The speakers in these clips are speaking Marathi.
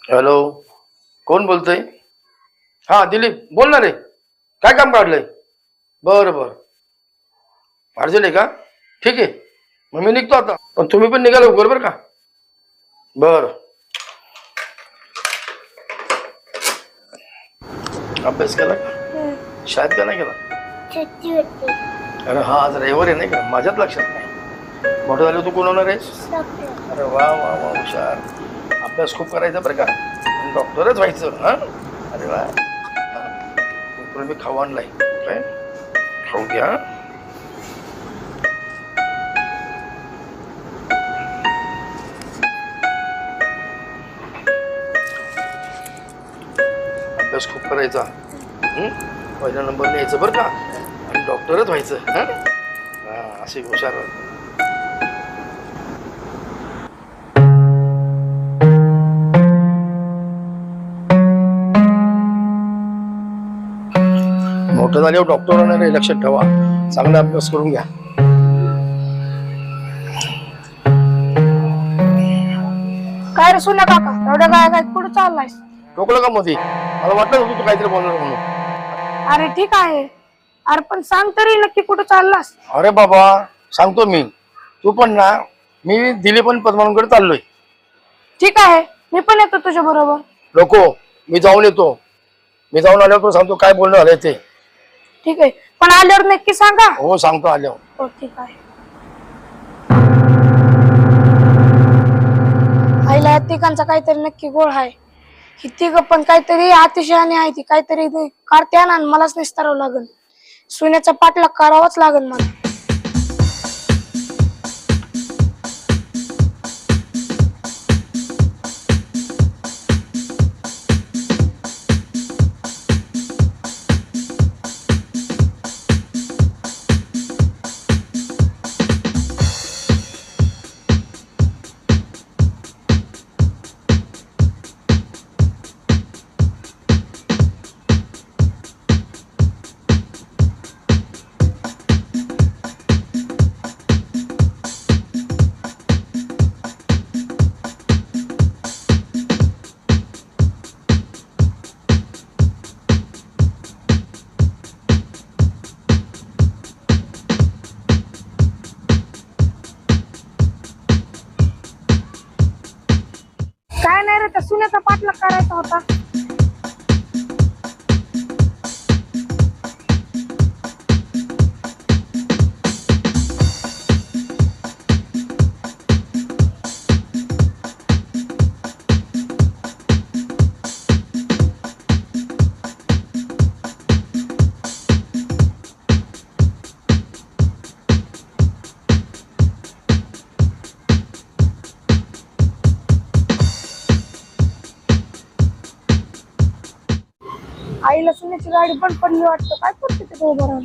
हॅलो, कोण बोलतोय? हा दिलीप बोल ना रे. काय काम काढलंय? बरं बरं, अर्जंट आहे का? ठीक आहे, मग मी निघतो आता. पण तुम्ही पण निघाला लवकर बरं का. बरं. अभ्यास केला का? शाळेत का नाही केला? अरे हा, आज रविवार आहे नाही का, माझ्याच लक्षात नाही. मोठं झालं तू कोण होणार आहेस? अरे वा वा वा, हुशार. अभ्यास खूप करायचा बरं का, डॉक्टरच व्हायचं. हा, अरे वा. तुला मी खाऊ आणलाय, काय खाऊ घ्या. अभ्यास खूप करायचा, पहिला नंबर न्यायचं बरं का, आणि डॉक्टरच व्हायचं. हा, असे हुशार. मोठं झाल्यावर डॉक्टर होणार आहे, लक्षात ठेवा. चांगला अभ्यास करून घ्या. काय रे सोन्या काका, एवढ्या काय कुठं चाललाय? टोकलं का मध्ये? मला वाटलं होतं तू काहीतरी बोलणार म्हणून. अरे ठीक आहे, अरे पण सांग तरी नक्की कुठं चाललास? अरे बाबा, सांगतो मी. तू पण ना, मी दिलीप आणि पद्मावनकडे चाललोय. ठीक आहे, मी पण येतो तुझ्या बरोबर. नको, मी जाऊन येतो. मी जाऊन आल्यावर तो सांगतो काय बोलणं झालंय ते. ठीक आहे, पण आल्यावर नक्की सांगा. हो सांगतो आल्यावर. हो ठीक आहे. आईला या तिघांचा काहीतरी नक्की गोळ आहे. ही तिघ पण काहीतरी अतिशहाणी आहे. ती काहीतरी करते ना, मलाच निस्तारावं लागल. सोन्याचा पाठलाग करावाच लागल मला. काय नाही रे, त्या सोन्याचा पाठलाग करायचा होता. आईला सोन्याची गाडी बंद पडली वाटतं. काय करते ते उभं राहून?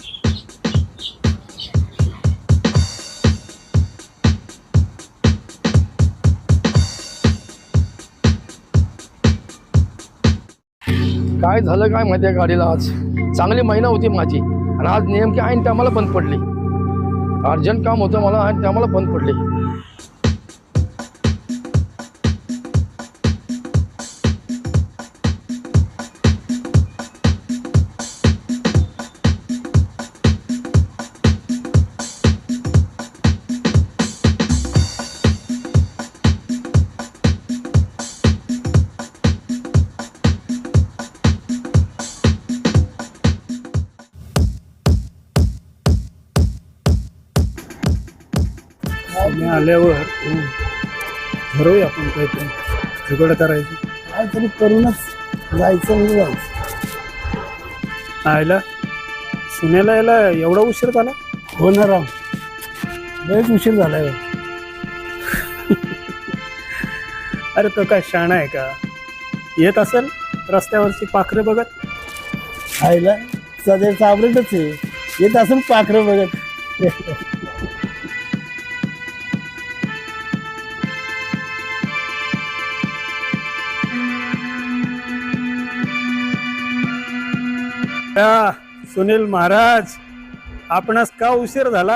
काय झालं काय माहितीये गाडीला आज. चांगली महिना होती माझी, आणि आज नेमकी ऐन टायमाला बंद पडली. अर्जंट काम होतं मला, ऐन टायमाला बंद पडली. आल्यावर ठरवूया आपण काहीतरी जुगाड करायचं. काहीतरी करूनच जायचं म्हणजे जायचं. आयला सुन्याला याला एवढा उशीर झाला? हो ना राव, लयच उशीर झालाय. अरे तो काय शाणा आहे का? येत असेल रस्त्यावरची पाखरं बघत. आईला सदैव चाबरेटच आहे, येत असून पाखरं बघत. सुनील महाराज, आपणास का उशीर झाला?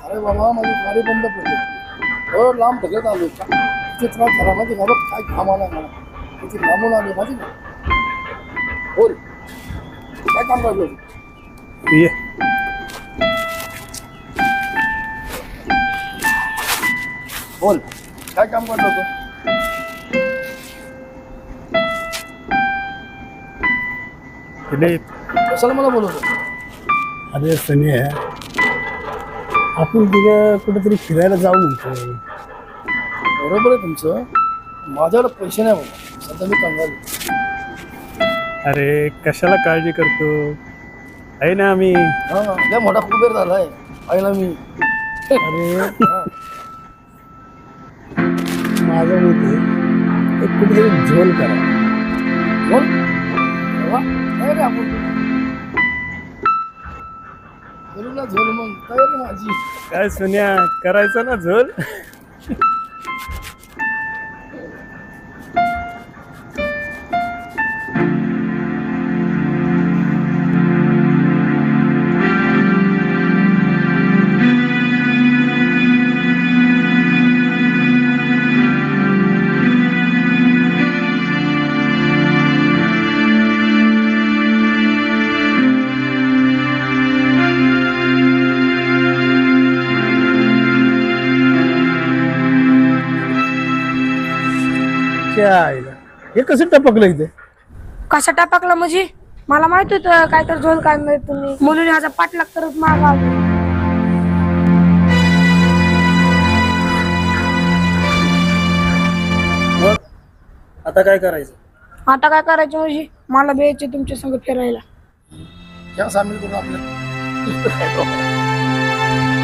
अरे बाबा, माझी गाडी बंद पडली. हो लांब ढकलत आलो किती त्रास झाला माहिती का बघ काय घाम आला मला किती लांबून आलो माहिती का बोल काय काम करतो ये बोल काय काम करतो तू दिलीप, कशाला मला बोलवतो अरे सनी आपण तिकडे कुठेतरी फिरायला जाऊ म्हणतो. बरोबर आहे तुमचं माझ्याकडे पैसे नाही बाबा सध्या मी कंगाल आहे. अरे कशाला काळजी करतो, आहे ना आम्ही. हा लय मोठा कुबेर झालाय आईला मी अरे माझं मते एक कुठेतरी झोल करा. बोल तेव्हा काय रे आपण बोलू ना झोल मग काय रे माझी काय सोन्या, करायचं ना झोल. क्या आईला हे कसं टपकलं इथे. कसा टापाकला म्हणजे मला माहित होतं काय तर झोल काढणार तुम्ही मुलीने ह्याचा पाठलाग करत माग आलो. मग आता काय करायचं? आता काय करायचं म्हणजे मला द्यायचे तुमच्या संग फिरायला. क्या सामील करून आपल्या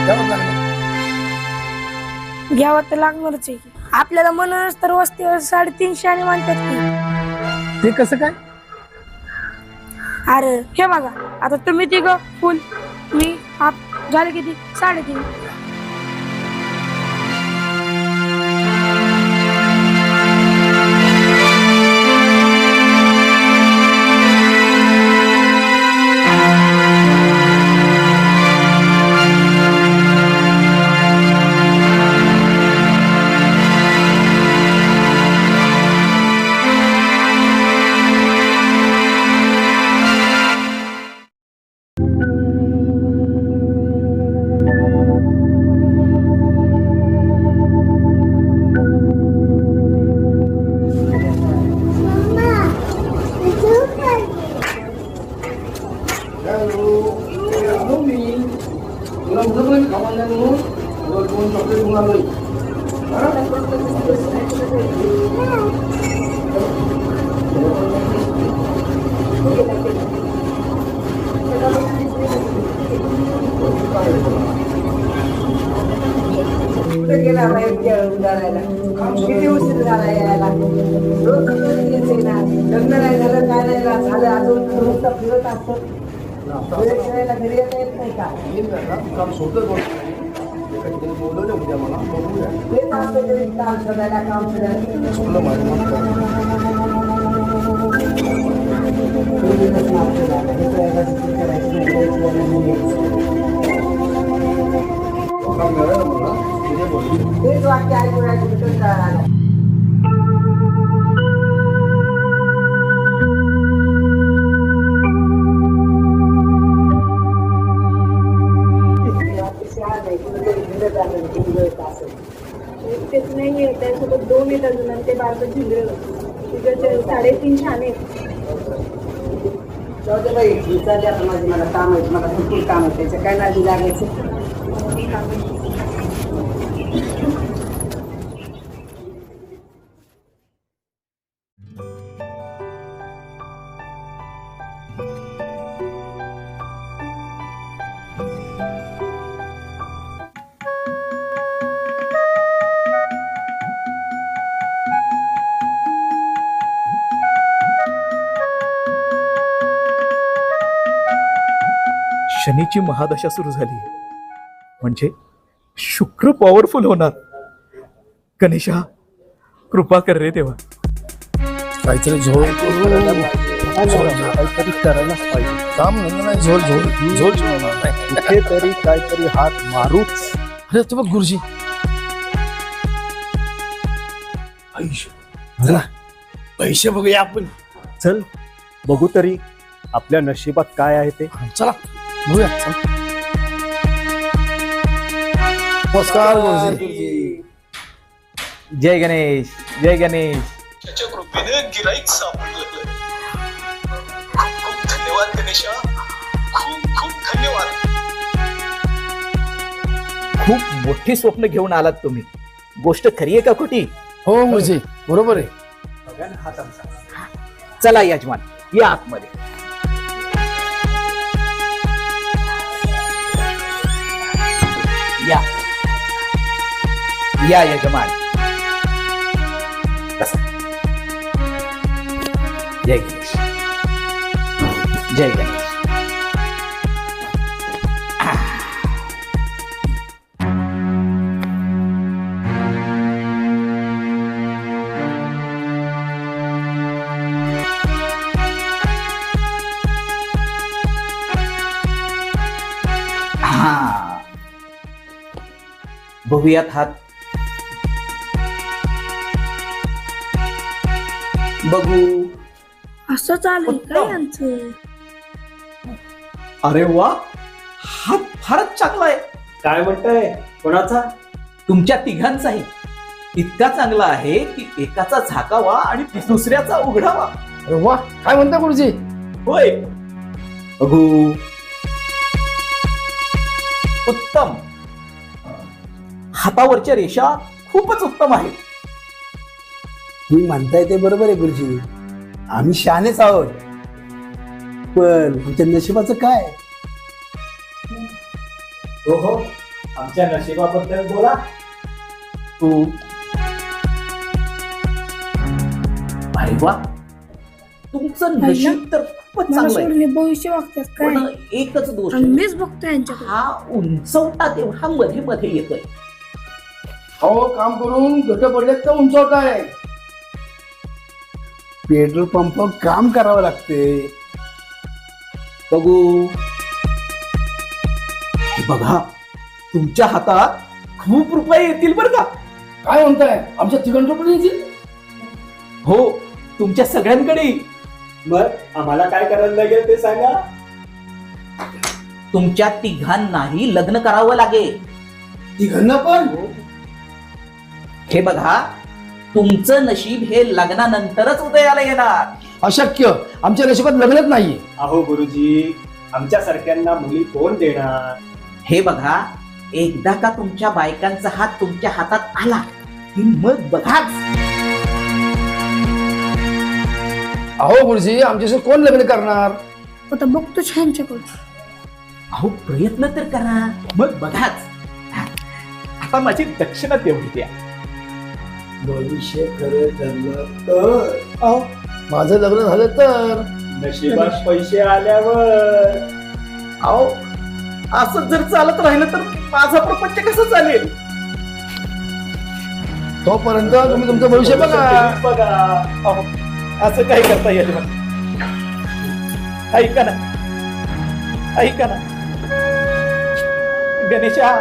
घ्यावं लागलं. घ्यावं तर लागणारच आहे की. आपल्याला म्हणूनच तर वस्तीवर 350 आणि म्हणतात की. ते कसं काय. अरे हे बघा आता तुम्ही तिघ फुल मी हाफ झाले किती 3.5. गेला उदारायला किती उशीर झाला यायला रोज लग्न नाही झालं काय नाही झालं अजून नुसतं फिरत असतो खेळायला घरी येता येत नाही का काम सोडलं बोलवलं उद्या मला बघूया तेच असतं तरी काम शोधायला काम शोधायला सोडलं तेच वाक्य ऐकून ऐकून आला तेच नाही आहे त्यासोबत 2 येत अजून आणि ते बारकं झिंगरं तुझं 3.5 छान जाऊ बाई विचारले आता माझे मला काम आहे मला भरपूर काम आहे त्याचं काय नादी लागायचं शनीची महादशा सुरू झाली म्हणजे शुक्र पॉवरफुल होणार. गणेशा कृपा कर रे देवा. काहीतरी झोल काहीतरी करायलाच पाहिजे. काम म्हणलं नाही झोल झोल झोल झोल कुठेतरी काहीतरी हात मारूच. अरे तू बघ गुरुजी चला पैसे बघूया आपण. चल बघू तरी आपल्या नशिबात काय आहे ते. चला बघूया चला. नमस्कार गुरुजी. जय गणेश, जय गणेश. त्याच्या कृपेने गिराईक सापडलं. खूप खूप धन्यवाद गणेशा, खूप खूप धन्यवाद. खूप मोठी स्वप्न घेऊन आलात तुम्ही. गोष्ट खरी आहे का खोटी? हो गुरुजी बरोबर आहे. चला यजमान, या आतमध्ये. या या यजमान, बसा. जय गणेश, जय गणेश. हा, बघूयात हात. बघू. असं चालेल काय यांचं? अरे वा, हात फारच चांगला आहे. काय म्हणताय? कोणाचा? तुमच्या तिघांचाही इतका चांगला आहे की एकाचा झाकावा आणि दुसऱ्याचा उघडावा. अरे वा, काय म्हणता गुरुजी? होय. बघू. उत्तम. हातावरच्या रेषा खूपच उत्तम आहेत. तुम्ही म्हणताय ते बरोबर आहे गुरुजी, आम्ही शहाणेच आहोत. पण आमच्या नशिबाचं काय? हो, आमच्या नशिबाबद्दल बोला. तू. अरे वा, तुमचं नशीब तर खूपच मला चांगलं आहे. सोडून हे भविष्य वागतात काय? पण एकच दोष आणि आहे. मीच बघतोय यांच्याकडे. हा उंचवटा तेवढा मध्ये मध्ये येतोय. हो, काम करून घट पडलेत तर उंचवताय. पेट्रोल पंप काम करावं लागते. बघू. हे बघा, तुमच्या हातात खूप रुपये येतील बरं का. काय म्हणताय? आमच्या तिघांकडे पण येतील? हो, तुमच्या सगळ्यांकडे. मग आम्हाला काय करायला लागेल ते सांगा. तुमच्या तिघांनाही लग्न करावं लागेल. तिघांना पण? हे बघा, तुमचं नशीब हे लग्नानंतरच उदयाला येणार. अशक्य, आमच्या नशिबात लग्नच नाहीये. अहो गुरुजी, आमच्या सारख्यांना मुली कोण देणार? हे बघा, एकदा का तुमच्या बायकांचा हात तुमच्या हातात आला की मग बघाच. अहो गुरुजी, आमच्याशी कोण लग्न करणार? आता बघतोच ह्यांच्याकडे. अहो प्रयत्न तर करा, मग बघाच. आता माझी दक्षिणा तेवढी द्या. भविष्य खरं ठरलं तर अहो, माझं लग्न झालं तर? नशिबात पैसे आल्यावर. अहो, असं जर चालत राहिलं तर माझा प्रपंच कसं चालेल? तोपर्यंत तुम्ही तुमचं भविष्य बघा. बघा. अहो, असं काय करता येईल मला? ऐका ना, ऐका ना गणेशा,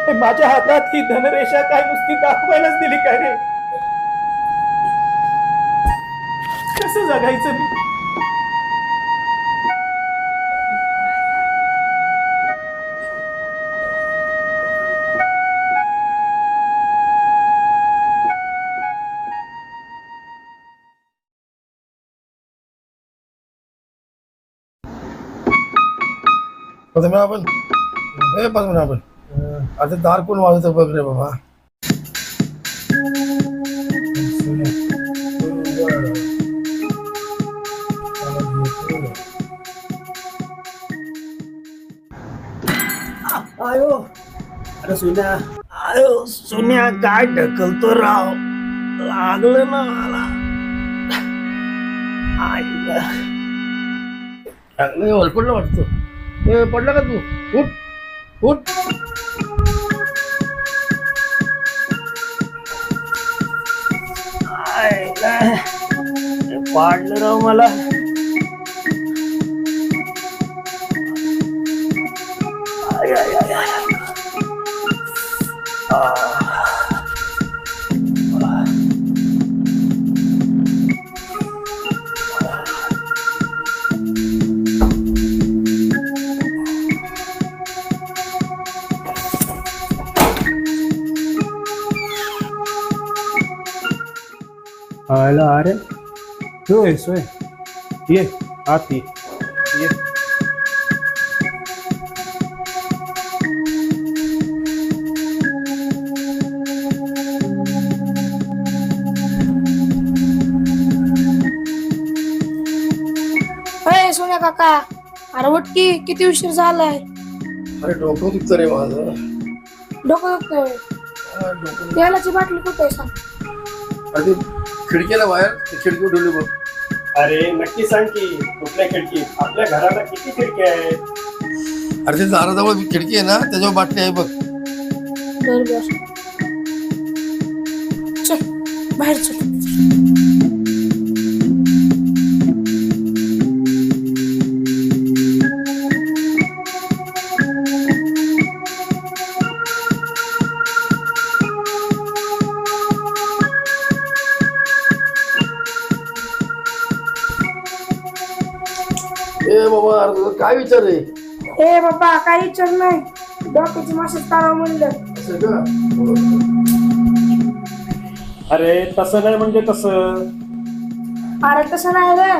हे माझ्या हातात ही धनरेषा काय नुसती दाखवायलाच दिली काय रे? कसं जगायचं मी? आपण आता दार कोण वाजवतं बघ रे बाबा. आयो, अरे सोन्या, आयो सोन्या, काय ढकलतो राव, लागलं ना मला. पडलं वाटतं. पडलं का तू? उठ उठ. पाडलं राव मला. I, I, I, I. आयला अरे तू येसोय ये आत ये ये अरे सोन्या काका, अरे उठकी, किती उशीर झालाय. अरे डोकं दुखतं रे माझं. डोकं दुखतंय. हा, डोकं तेलाची बाटली कुठे आहे सांग. अरे ते खिडकीला बाहेर ते खिडकी ठेवली बघ. अरे नक्की सांग की कुठल्या खिडकी? आपल्या घराला किती खिडकी आहेत? अरे ते दाराजवळ खिडकी आहे ना, त्याच्यावर बाटली आहे बघ. बर चल बाहेर चल. ए बाबा, अरे तुझं काय विचार आहे? ए बाबा, काही विचार नाही. डोक्याची मासे तारा म्हणलं. असं का? अरे तसं नाही म्हणजे कसं? अरे तसं नाही रे,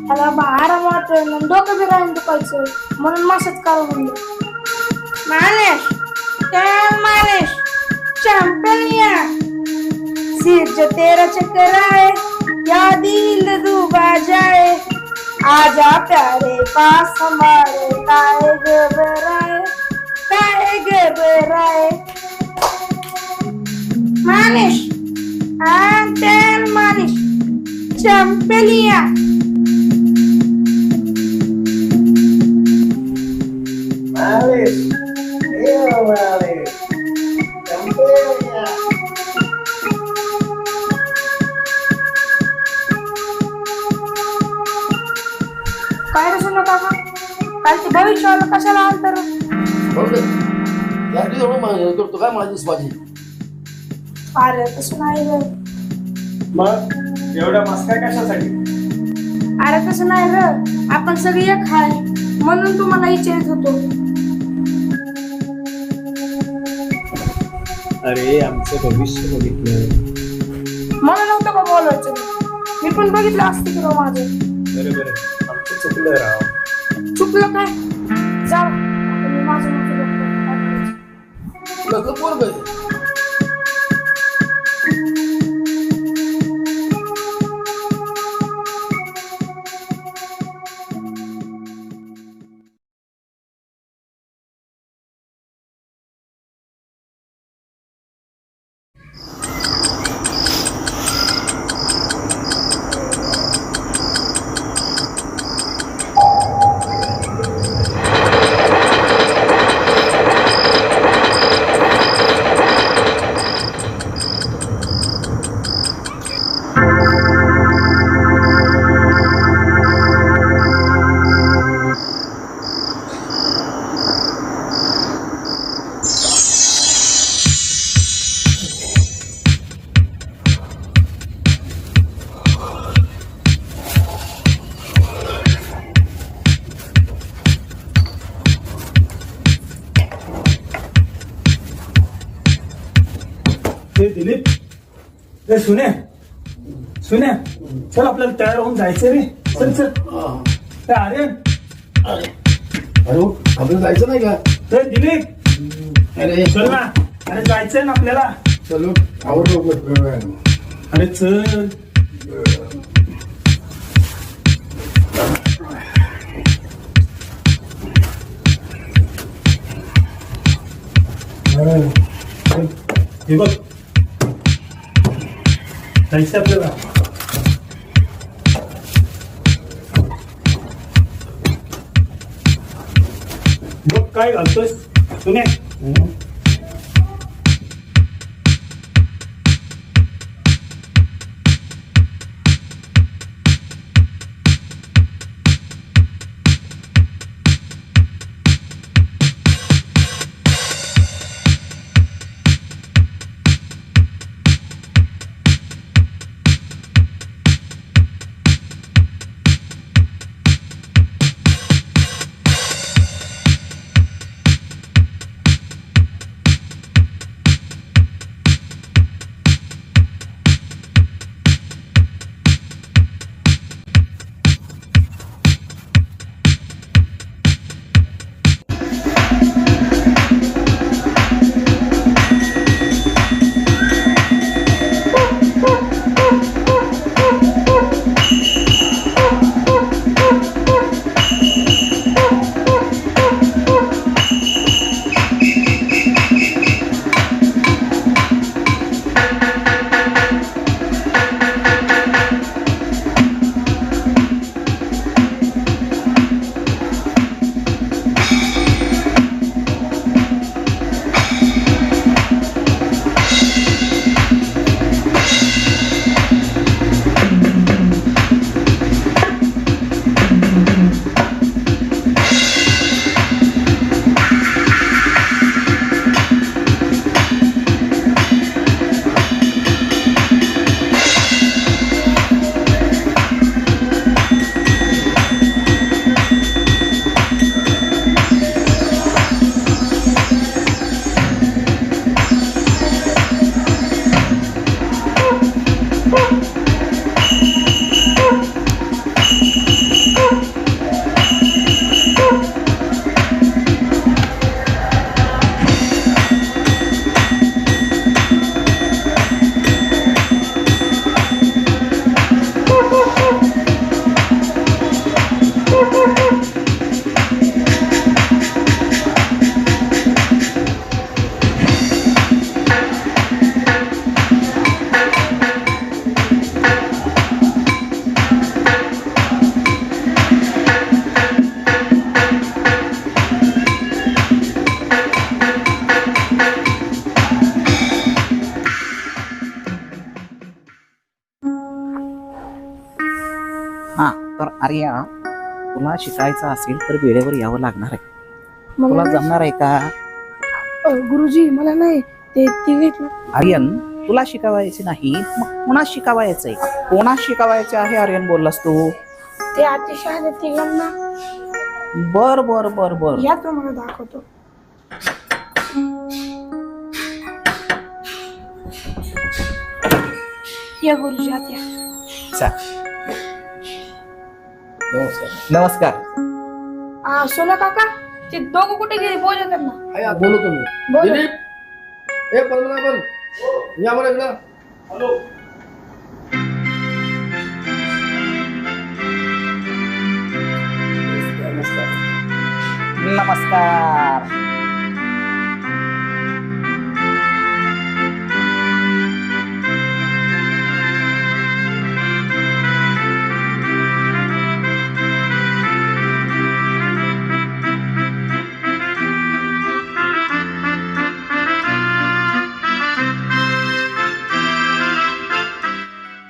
त्याला आराम वाटतोय आणि डोकं बी राहून दुखायचं, म्हणून मासेच काढू म्हणलं. मालिश तेल मालिश चैंपियन सिर जो तेरा चक्कर आए या दिल डूबा जाए आजा प्यारे पास हमारे काहे घबराए मालिश तेल मालिश चैंपियन. काय रे सुनो काका, काल ते भविष्याला कशाला आलतर? बघ रे, याची एवढं हे करतो काय माझीच माझी. अरे तसं नाही रे. मग एवढ्या मस्का कशासाठी? अरे तसं नाही रे, आपण सगळी एक आहे म्हणून तुम्हाला विचारित होतो. अरे आमचं भविष्य बघितलं. मला नव्हतं का बोलायचं, मी पण बघितलं असतं की माझं. बरोबर आमचं चुकलं राव. चुकलं काय? जाऊ आता मी माझं मोठं बघतो, काय करायचं. तुला तर पोरगं आहे. दिलीप, ए सुने सुने, चल आपल्याला तयार होऊन जायचंय रे. चल चल. ए आर्यन, अरे आपल्याला जायचं नाही का? ए दिलीप, अरे चल ना. अरे जायचंय ना आपल्याला. चलो आवडलो. अरे चल. हे बघ जायचं आपल्याला. बघ काय घालतोय सुने. हा तर आर्या, तुला शिकायचं असेल तर वेळेवर यावं लागणार आहे. तुला जमणार आहे का? गुरुजी मला नाही ते घेतलं. आर्यन, तुला शिकवायचे नाही मग कोणा शिकवायचंय? कोणा शिकवायचे आहे आर्यन बोललास तू? ते अतिशय आले तिघांना. बर बर बर बर. या तुम्हाला दाखवतो. या गुरुजी आत या. नमस्कार. सोला काका ते दोघं कुठे गेले? बोला त्यांना. बोलू तुम्ही. बोला. दिलीप, ए पद्मनाभन, या बरं इकडं. नमस्कार.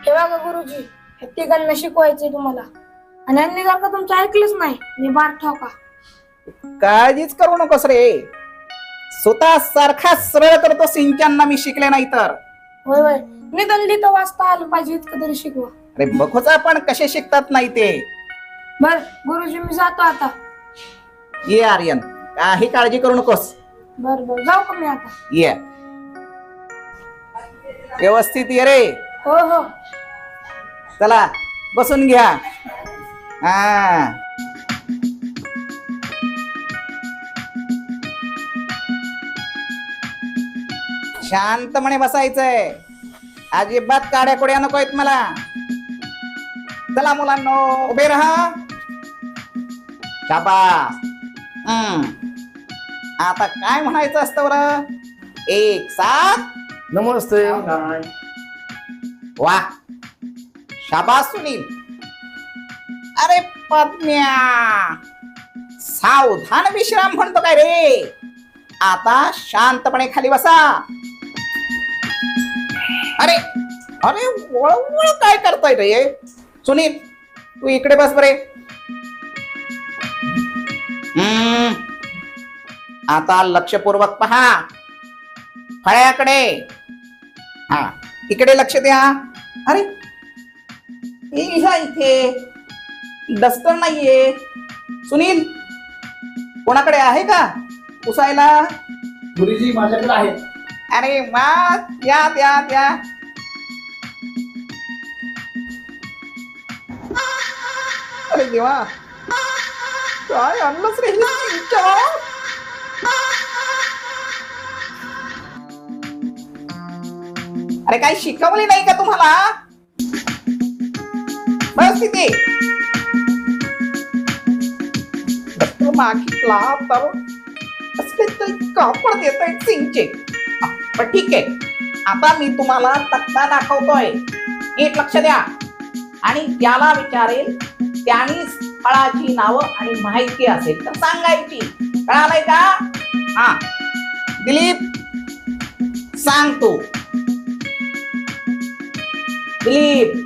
हे बघा गुरुजी, हे तिघांना शिकवायचंय तुम्हाला. आणि यांनी जर का तुमचं ऐकलंच नाही मी बार ठोका. काळजीच करू नकोस रे. स्वतः सारखा सरळ करतो सिंचनना मी शिकले नाही तर. होय होय, निदान लिहिता वाचता आलं पाहिजे इतकं तरी शिकवा. अरे बघूचा पण कसे शिकतात नाही ते. बर गुरुजी मी जातो आता. ये आर्यन, काही काळजी करू नकोस. बर बर, जाऊ का मी आता? ये व्यवस्थित ये रे. हो हो. चला बसून घ्या. हा शांतपणे बसायचंय. अजिबात काड्या कुड्या नको आहेत मला. चला मुलांनो, उभे राहा. शाबास. आता काय म्हणायचं असतं बरं? एक साथ नमस्ते. वा, शाबास सुनील. अरे पद्म्या, सावधान विश्राम म्हणतो काय रे? आता शांतपणे खाली बसा. अरे अरे वळवळ काय करताय रे? सुनील, तू इकडे बस बरे. आता लक्षपूर्वक पहा फळ्याकडे. हा, इकडे लक्ष द्या. अरे इथे डस्टर नाहीये. सुनील, कोणाकडे आहे का पुसायला? गुरुजी माझ्याकडे आहे. अरे वा, द्या द्या द्या. अरे देवा, काय आणलंच रे तुमच्या? अरे काही शिकवले नाही का तुम्हाला? बस तिथे मागितला तर असले तरी कापड देत आहेत सिंगचे. पण ठीक आहे, आता मी तुम्हाला तक्ता दाखवतोय. नीट लक्ष द्या आणि त्याला विचारेल त्याने फळाची नावं आणि माहिती असेल तर सांगायची. कळालंय का? हा दिलीप, सांग तू. दिलीप,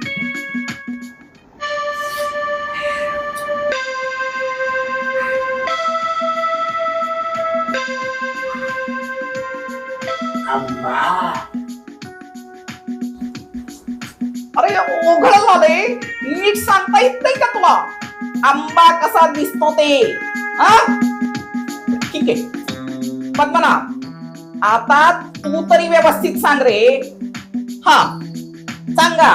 अरे उघड झाले. नीट सांगता येत नाही का तुला? आंबा कसा दिसतो ते? हा ठीक आहे पद्मनाभ, आता तू तरी व्यवस्थित सांग रे. हा सांगा.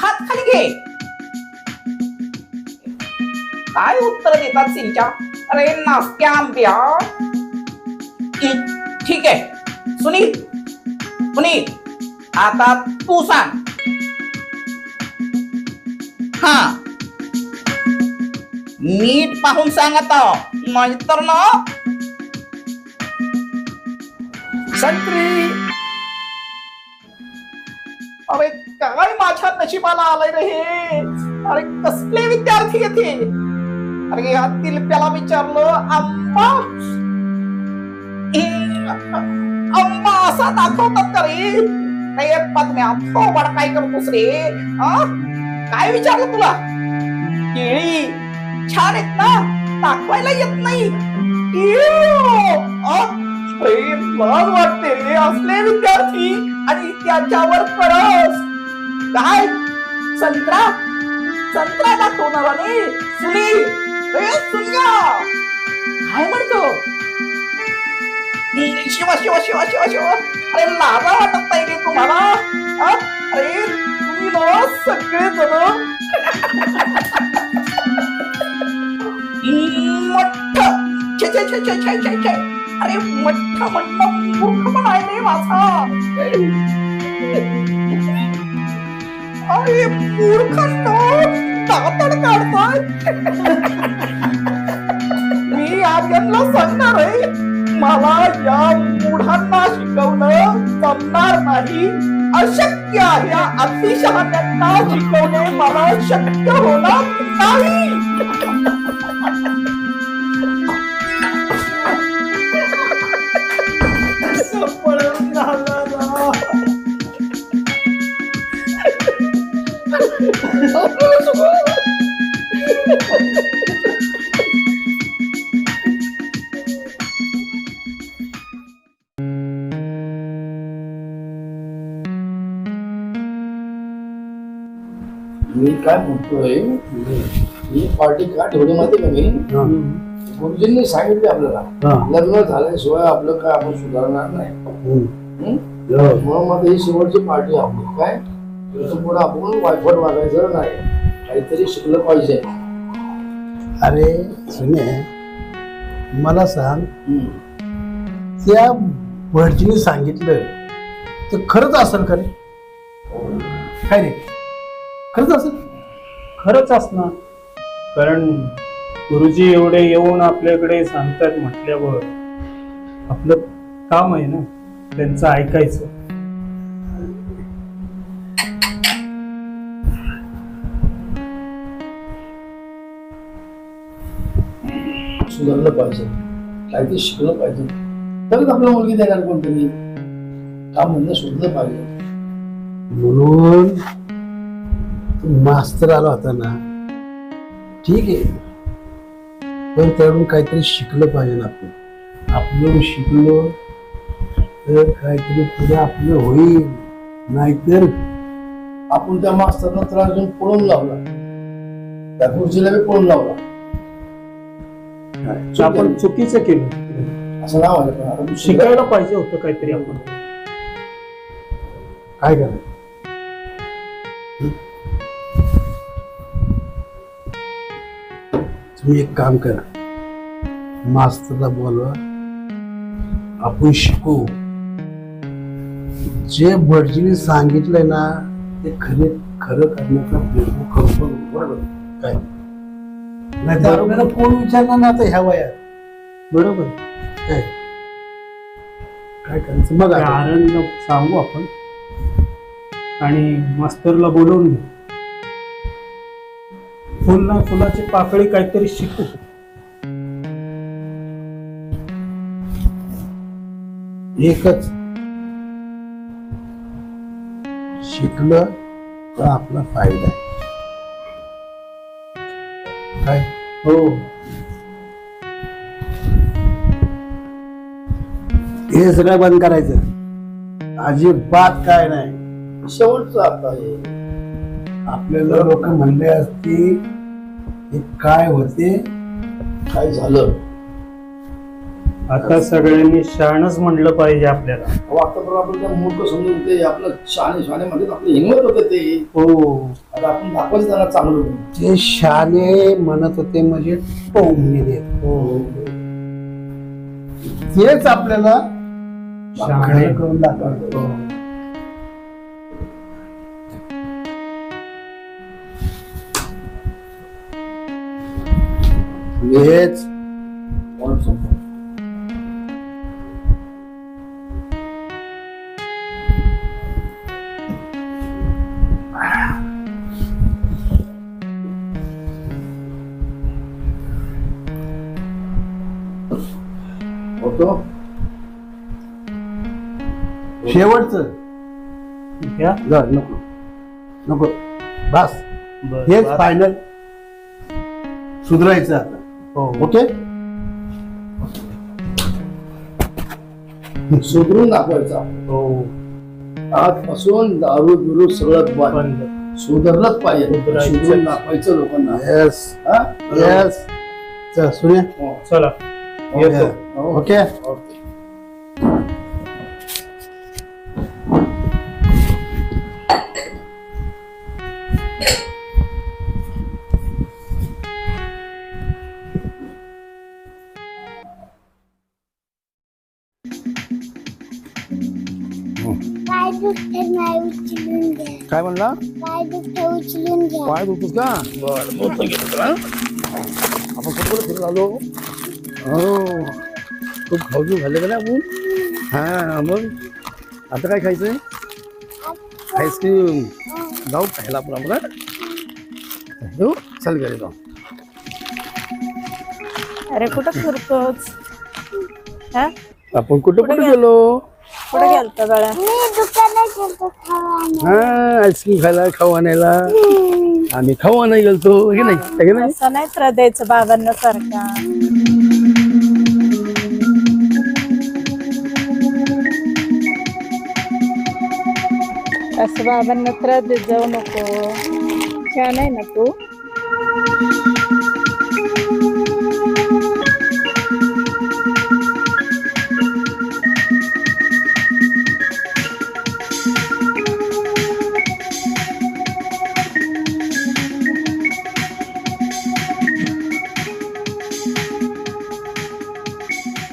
हात खाली घे. काय उत्तर देतात सिंच्या? अरे नास्त्या आंब्या. ठीक आहे सुनील, सुनील आता तू सांग. हा नीट पाहून सांग आता, नाहीतर ना. संत्री. अरे काय माझ्या नशिबाला आलंय रे हे. अरे कसले विद्यार्थी येते. अरे या दिलप्याला विचारलं आंबा. अंबा असा दाखवतात का रे? नाही पद्म्या थोबाड काय करतोस रे? काय विचारलं तुला? केळी छान आहेत ना, दाखवायला येत नाही. लाज वाटते रे असले विद्यार्थी आणि त्याच्यावर परस. काय संत्रा संत्रा दाखवणार आणि सुनील सुनिया काय म्हणतो? शिवा शिवा शिवा शिवा शिवा, अरे लाजा वाटत नाही रे तुम्हाला? अरे तुम्ही ना सगळे जण मठ्ठ छे छे छे छे छे छे छे, अरे मठ्ठ मठ्ठ मूर्ख पण आहे रे माझा. अरे मूर्खांनो दातड काढताय. मी आर्यांना सांगणार आहे, मला या मूढांना शिकवणं जमणार नाही, अशक्य आहे. या अतिशहाण्यांना शिकवणे मला शक्य होणार नाही. मी काय म्हणतोय, ही पार्टी का ठेवली माहिती का मी? गुरुजींनी सांगितले आपल्याला लग्न झाल्याशिवाय आपलं काय आपण सुधारणार नाही. म्हणून मग ही शेवटची पार्टी आपली. काय पुढे आपण वायफट वागायचं नाही, काहीतरी शिकलं पाहिजे. अरे सुने, मला सांग, त्या भटजीने सांगितलं तर खरंच असेल का रे? काय रे, खरंच असेल? खरंच असणार, कारण गुरुजी एवढे येऊन आपल्याकडे सांगतात म्हटल्यावर आपलं काम आहे ना त्यांचं ऐकायचं. सुधारलं पाहिजे, काहीतरी शिकलं पाहिजे, तरच आपल्या मुलगी देणार कोणतरी. काम म्हणणं शोधलं पाहिजे. म्हणून मास्तर आला होता ना, ठीक आहे, पण त्याकडून काहीतरी शिकलं पाहिजे ना. आपलं शिकलो तर काहीतरी पुढे आपलं होईल, नाहीतर आपण त्या मास्तरला त्रास देऊन पळून लावला, त्या खुर्चीला बी पळून लावला. आपण चुकीचं केलं, असं नाव आलं. शिकायला पाहिजे होतं काहीतरी. आपण काय करायचं? तुम्ही एक काम करा, मास्तरला बोलवा, आपण शिकू. जे भटजीने सांगितलंय ना ते खरं करण्याचा प्रयत्न करतो. बरोबर काय? नाही तर आपल्याला कोण विचारणार ना आता ह्या वयात? बरोबर काय काय करायचं मग? कारण सांगू आपण आणि मास्तरला बोलवून घेऊ. फुल ना फुलाची पाकळी काहीतरी शिकू. एकच, शिकलं तर आपला फायदा आहे. काय? हो, हे सगळं बंद करायचं, अजिबात काय नाही. शेवटचं आता हे आपल्याला लोक म्हणले असतील हे काय होते, काय झालं. आता सगळ्यांनी शहाणच म्हणलं पाहिजे आपल्याला. आता आपण त्या मूर्ख समजून ते आपलं शहाणे म्हणजे आपली हिंमत होते ते. हो, आता आपण दाखवायचं त्यांना चांगलं. ते शाने म्हणत होते म्हणजे टोमणे देत. तेच आपल्याला शहाणे करून दाखवतो. हेच होतो. शेवटचं घ्या. जा, नको नको बस बरं, हेच बरं. फायनल सुधारायचं आता. हो. ओके सुधरून दाखवायचा. हो. आजपासून दारू बिरू सगळं बंद. बंद. सुधारलंच पाहिजे. सुधारायचं. सुधरून दाखवायचं लोकांना. येस हा? येस चल सुने हो. चला येतो. Okay okay. पाय दुखत नाही उचलून घ्या. काय म्हणला? पाय दुखत उचलून घ्या. पाय दुखतोस का? बरं मोठं घेतो तुला. आपण कुठं फिरून आलो? हो खूप खाऊ झाले का ना आपण? हा मग आता काय खायचंय? आईस्क्रीम. जाऊ खायला आपण आपला येऊ चल घरी जाऊ. अरे कुठं फिरतोच? हा आपण कुठं कुठं गेलो? कुठे गेलता गळ्या? मी दुकानात गेलतो खावा. हा आईस्क्रीम खायला खाऊ आणायला. आम्ही खाऊ आणायला गेलतो की नाही? है की नाही? असं नाही त्रास द्यायचं बाबांना सारखा. असं बाबांना त्रास देत जाऊ नको. छान आहे ना तू.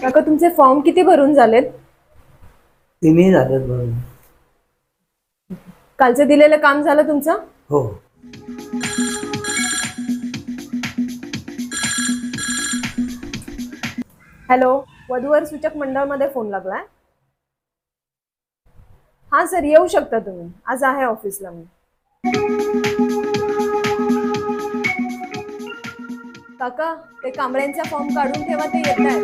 काका तुमचे फॉर्म किती भरून झालेत? तिन्ही झालेत बरोबर. कालचं दिलेलं काम झालं तुमचं? हो. हॅलो, वधूवर सूचक मंडळमध्ये फोन लागलाय. हा सर येऊ शकता तुम्ही. आज आहे ऑफिसला मी. काका ते कांबळ्यांचा फॉर्म काढून ठेवा, ते येत आहेत.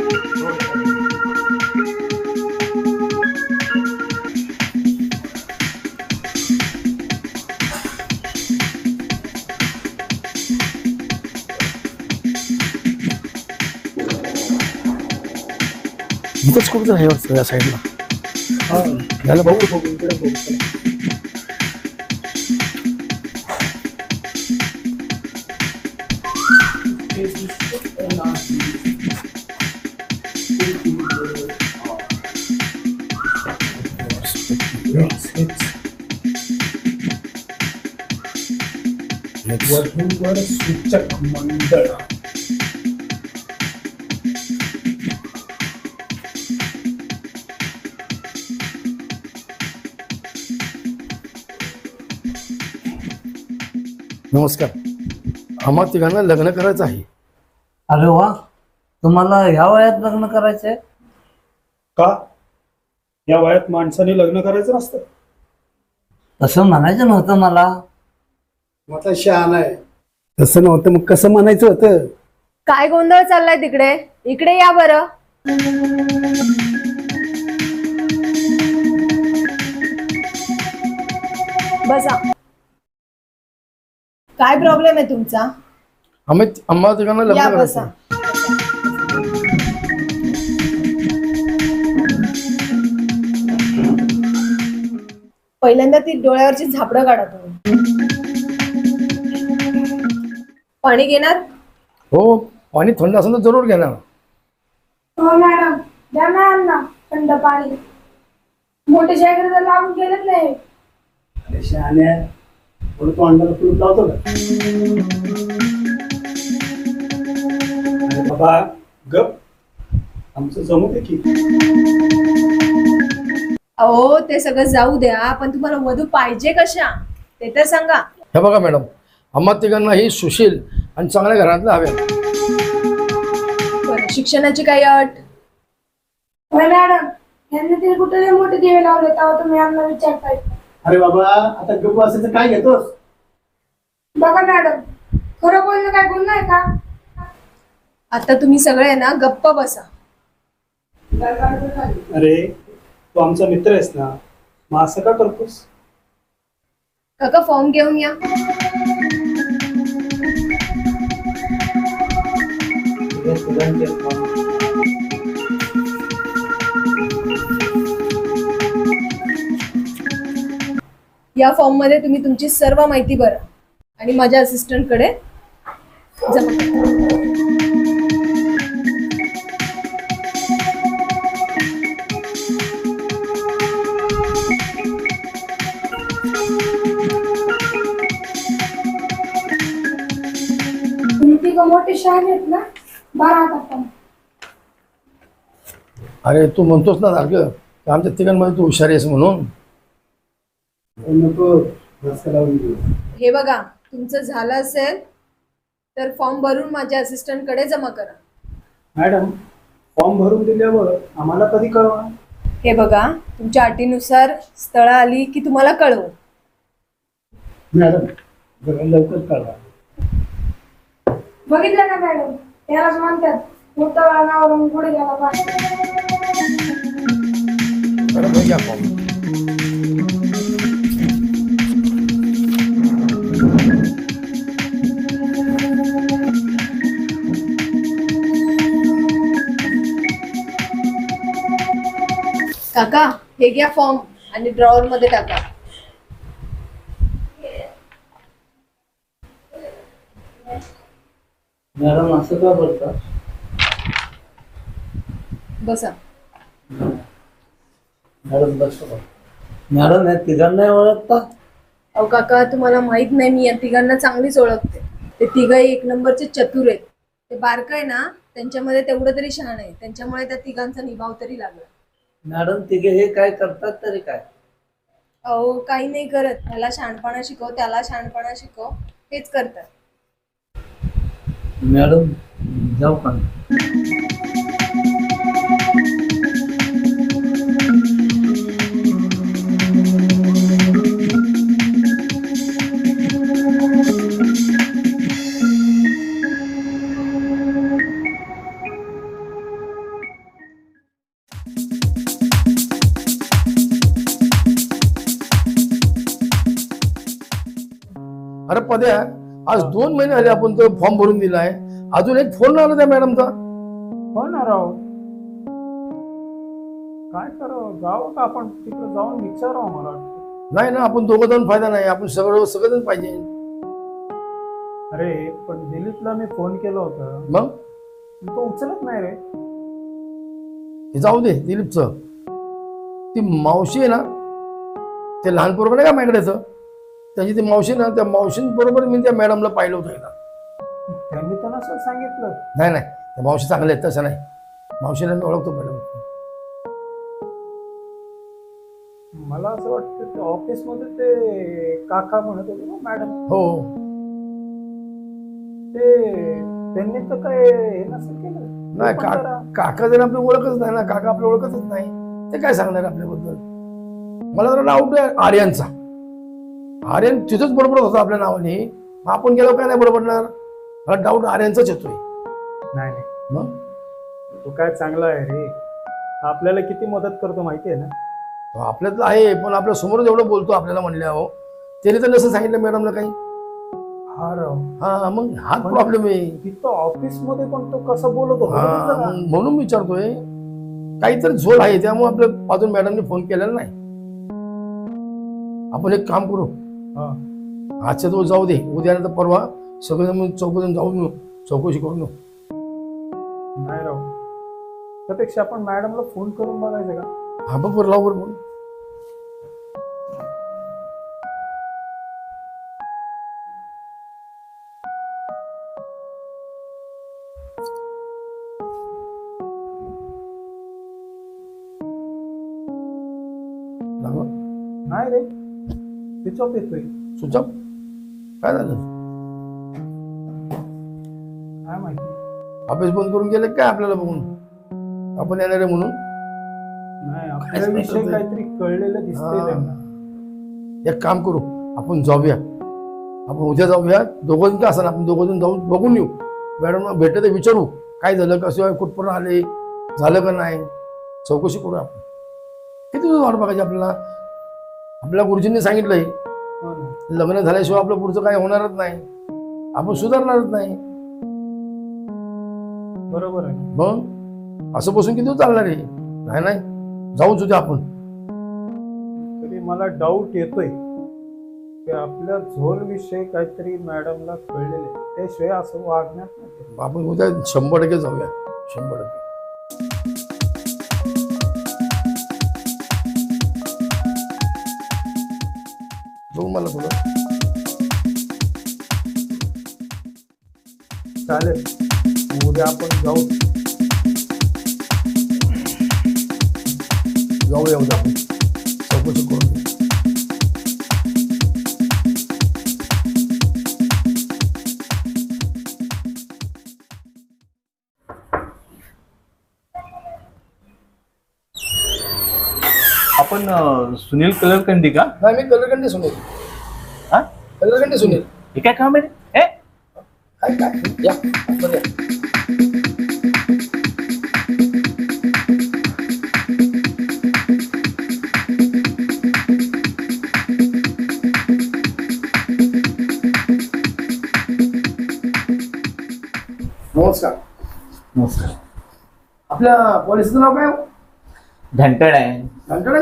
इथंच कुठं आहे वाटतं या साईडला. याला बघू बघू इकडे बघू. वधूवर सूचक मंडळ. नमस्कार. आम्हा तिघांना लग्न करायचं आहे. अरे वा, तुम्हाला ह्या वयात लग्न करायचंय? का या वयात माणसाने लग्न करायचं नसतं? तसं म्हणायचं नव्हतं मला. आता शहाणा आहे. तसं नव्हतं मग कसं म्हणायचं होतं? काय गोंधळ चाललाय तिकडे? इकडे या बरं. बसा. काय प्रॉब्लेम आहे तुमचा? आम्हा तिघांना लग्न या करायचं बसा. आहे. पहिल्यांदा ती डोळ्यावरची झापडं काढा तुम्ही. पाणी घेणार? हो पाणी थंड असेल तर जरूर घेणार. हो मॅडम, द्या मॅडम थंड पाणी. मोठे जागेवर तर लावून गेलेच नाही. अरे शहाण्या, थोडं तो अंडाला कुलूप लावतो का? अरे बाबा गप, आमचं जमू दे की. अहो ते सगळं जाऊ द्या, पण तुम्हाला वधू पाहिजे कशा ते तर सांगा. हे बघा मॅडम, आम्हा तिघांना ही सुशील आणि चांगल्या घरातलं हव्या. बरं, शिक्षणाची काही अट? होय मॅडम, यांनी तरी कुठे मोठे दिवे लावले तेव्हा तुम्ही यांना विचारताय. अरे बाबा आता गप्प असायचं काय घेतोस? बघा मॅडम, खरं बोलणं काय गुन्हा आहे का? आता तुम्ही सगळे ना गप्प बसा. अरे तू आमचा मित्र आहेस ना, मग असं का करतोस? काका फॉर्म घेऊन या. या फॉर्म मध्ये तुम्ही तुमची सर्व माहिती भरा आणि माझ्या असिस्टंट कडे जमा करा. तुम्ही तिघं मोठे शहाणे आहेत ना, बरं आता पण. अरे तू म्हणतोस ना सारखं की आमच्या तिघांमध्ये तू हुशार आहेस म्हणून. नको रस्ता लावून देऊ. हे बघा, तुमचं झालं असेल तर फॉर्म भरून माझ्या असिस्टंट कडे जमा करा. मॅडम, फॉर्म भरून दिल्यावर आम्हाला कधी कळवा? हे बघा, तुमच्या अटीनुसार स्थळ आली की तुम्हाला कळवू. मॅडम जरा लवकर कळवा. बघितलं ना मॅडम, त्यालाच म्हणतात मोठा नावावरून पुढे गेला पाहिजे. बरं बघ या फॉर्म. काका, हे घ्या फॉर्म आणि ड्रॉवर मध्ये टाका. मॅडम असं का बोलता? बसा. मॅडम बस. मॅडम या तिघांना ओळखता? अहो काका, तुम्हाला माहित नाही, मी या तिघांना चांगलीच ओळखते. ते तिघही एक नंबरचे चतुर आहेत. ते बारक आहे ना, त्यांच्यामध्ये तेवढं तरी शहाण आहे, त्यांच्यामुळे त्या तिघांचा निभाव तरी लागला. मॅडम तिघे हे काय करतात तरी काय? अहो काही नाही करत, ह्याला शहाणपणा शिकव, त्याला शहाणपणा शिकव, हेच करतात. मॅडम जाऊ का? अरे पद्या, आज 2 महिने झाले आपण तो फॉर्म भरून दिलाय, अजून एक फोन आला त्या मॅडमचा. हो ना राव, काय करावं? जावं का आपण तिकडे जाऊन विचारावं? मला वाटतं. नाही ना, आपण दोघं जाऊन फायदा नाही, आपण सगळेजण पाहिजे. अरे पण दिलीपला मी फोन केला होता, मग तो उचलत नाही रे. हे जाऊ दे दिलीपचं. ती मावशी आहे ना, ते लहान पोरगं नाही का माझ्याकडेच, त्याची ती मावशी ना, त्या मावशींबरोबर मी त्या मॅडमला पाहिलं होतं एकदा. त्यांनी तर नसेल सांगितलं. नाही नाही, त्या मावशी चांगल्या आहेत, तसं नाही. मावशीला मी ओळखतो मॅडम. मला असं वाटतं ते ऑफिस मध्ये ते काका म्हणत होते ना मॅडम, हो, ते त्यांनी तर काय हे नसेल केलं. नाही पण जरा- काका जर आपली ओळखच नाही ना, काका आपली ओळखतच नाही, ते काय सांगणार आपल्याबद्दल. मला जरा डाऊट आहे आर्यनचा. आर्यन तिथंच बरोबर होता आपल्या नावाने, मग आपण गेलो काय नाही बरोबरणार. मला डाऊट आर्यनचाच येतोय. नाही नाही, मग तो काय चांगला आहे रे, आपल्याला किती मदत करतो माहिती आहे ना. तो आपल्यातलं आहे, पण आपल्या समोर जेवढं बोलतो आपल्याला म्हणल्या हो, त्याने तर नसं सांगितलं मॅडमला काही. हा राव, हा मग हाच प्रॉब्लेम आहे. तिथं ऑफिस मध्ये पण तो कसं बोलत होता हा, बघितलं का? म्हणून विचारतोय. काहीतरी झोल आहे, त्यामुळे आपल्या बाजून मॅडमने फोन केलेला नाही. आपण एक काम करू, हा. आजच्या दिवस जाऊ दे, उद्यानंतर परवा सगळेजण चौकजण जाऊन येऊ, चौकशी करून येऊ. नाही राव, त्यापेक्षा आपण मॅडमला फोन करून बघायचं का? हा बघ बरं, लाव बरं. नाही रे, स्विच ऑफ येतोय. सुचव काय झालं? काय माहिती. ऑफिस बंद करून गेले काय आपल्याला बघून, आपण येणार आहे म्हणून? नाही, आपल्याविषयी काहीतरी कळलेलं दिसतंय त्यांना. एक काम करू, आपण जाऊया, आपण उद्या जाऊया, दोघं का असं आपण दोघं जाऊन बघून येऊ. मॅडमला भेटलं तर विचारू काय झालं, कसं कुठपर्यंत आले, झालं का नाही, चौकशी करू आपण. किती दिवस वाट बघायची आपल्याला? आपल्या गुरुजींनी सांगितलंय हो ना. लग्न झाल्याशिवाय आपलं पुढचं काही होणारच नाही, आपण सुधारणारच नाही. बरोबर आहे. मग असं बसून किती दिवस चालणार आहे? नाही नाही, जाऊच होते आपण. तरी मला डाऊट येतोय की आपल्या झोल विषयी काहीतरी मॅडमला कळलेले, त्याशिवाय असं वागण्यात नाही. आपण उद्या 100% जाऊया, 100%. बघू मला थोडं. चालेल, उद्या आपण जाऊ. जाऊया उद्या आपण चौकशी करून घेऊ. आपण सुनील कलरकंडी का? नाही, मी कलरकंडी सुनील. हा? कलरकंडी सुनील. हे काय काम आहे रे? काय काय या बरं या. नमस्कार. नमस्कार. आपल्या पॉलिसीचं नाव काय हो? घंटड आहे. घंटाळे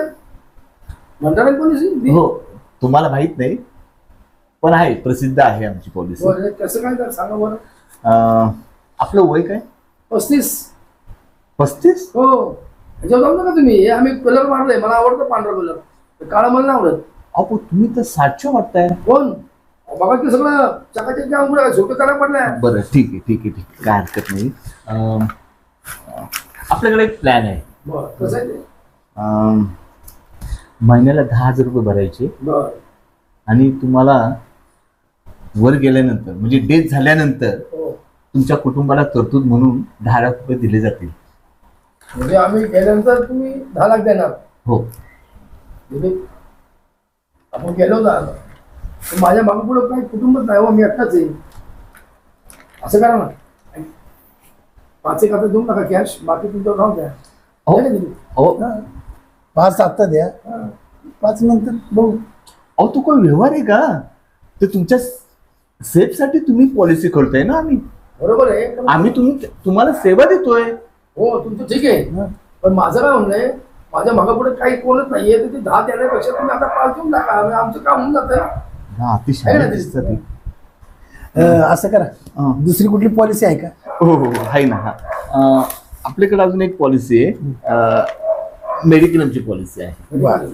घंटाळे पॉलिसी? हो, तुम्हाला माहित नाही पण आहे, प्रसिद्ध आहे आमची पॉलिसी. बरं, कसं काय तर सांगा बरं. आपलं वय काय? 35. 35? हो. ह्याच्यावर जाऊ नका तुम्ही. हे आम्ही कलर मारलाय, मला आवडतं पांढरा कलर, काळा मला नाही आवडत. अहो तुम्ही तर 60 वाटताय. कोण? बघा की सगळं चकाचक अंगुळ झोपे करायला पडलाय. बरं, ठीक आहे ठीक आहे ठीक आहे, काय हरकत नाही. आपल्याकडे एक प्लॅन आहे. बरं, कसं आहे ते? महिन्याला 10,000 रुपये भरायचे बरं. आणि तुम्हाला वर गेल्यानंतर म्हणजे डेथ झाल्यानंतर हो. तुमच्या कुटुंबाला तरतूद म्हणून 10 लाख रुपये दिले जातील. म्हणजे आम्ही गेल्यानंतर तुम्ही 10 लाख देणार? हो. म्हणजे आपण गेलो ना, तर माझ्या मागे पुढे काही कुटुंबच नाही हो, मी एकटाच आहे. असं करा ना, 5 एक आता देऊन टाका कॅश, बाकी तुमच्यावर राहून द्या. हो. आहे ना दिली? अहो 5 आता द्या, 5 नंतर बघू. अहो तो काही व्यवहार आहे का? ते तुमच्या सेफसाठी तुम्ही पॉलिसी करतोय ना. आम्ही बरोबर आहे, पण- आम्ही तुम्हाला सेवा देतोय. हो तुमचं ठीक आहे, पण माझं काय म्हणणं आहे, माझ्या मागे पुढे काही कोणच नाहीये, तर ते 10 देण्यापेक्षा तुम्ही आता 5 देऊन टाका, आमचं काम होऊन जातं ना. हा, अतिशय दिसतं ते. असं करा, दुसरी कुठली पॉलिसी आहे का? हो हो हो, आहे ना. हा, आपल्याकडे अजून एक पॉलिसी आहे, मेडिक्लेमची पॉलिसी आहे. बरं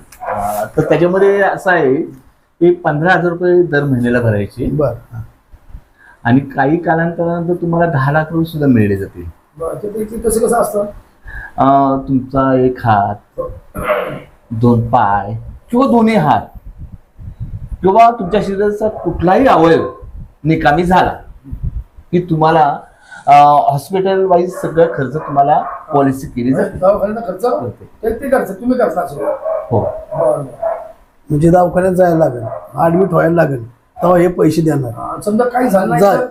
तर त्याच्यामध्ये असं आहे की 15,000 रुपये दर महिन्याला भरायचे बरं. आणि काही कालांतरानंतर तुम्हाला 10 लाख रुपये सुद्धा मिळले जातील. बरं, ते कसं कसं असतं? तुमचा एक हात, 2 पाय किंवा दोन्ही हात किंवा तुमच्या शरीराचा कुठलाही अवयव निकामी झाला की तुम्हाला हॉस्पिटल वाईज सगळं खर्च तुम्हाला पॉलिसी केली जाते. दवाखान्याचा खर्च ते खर्च तुम्ही करता असं? हो. बरं. म्हणजे दवाखान्यात जायला लागेल, ऍडमिट व्हायला लागेल, तेव्हा हे पैसे देणार. समजा काही झालं नाही तर,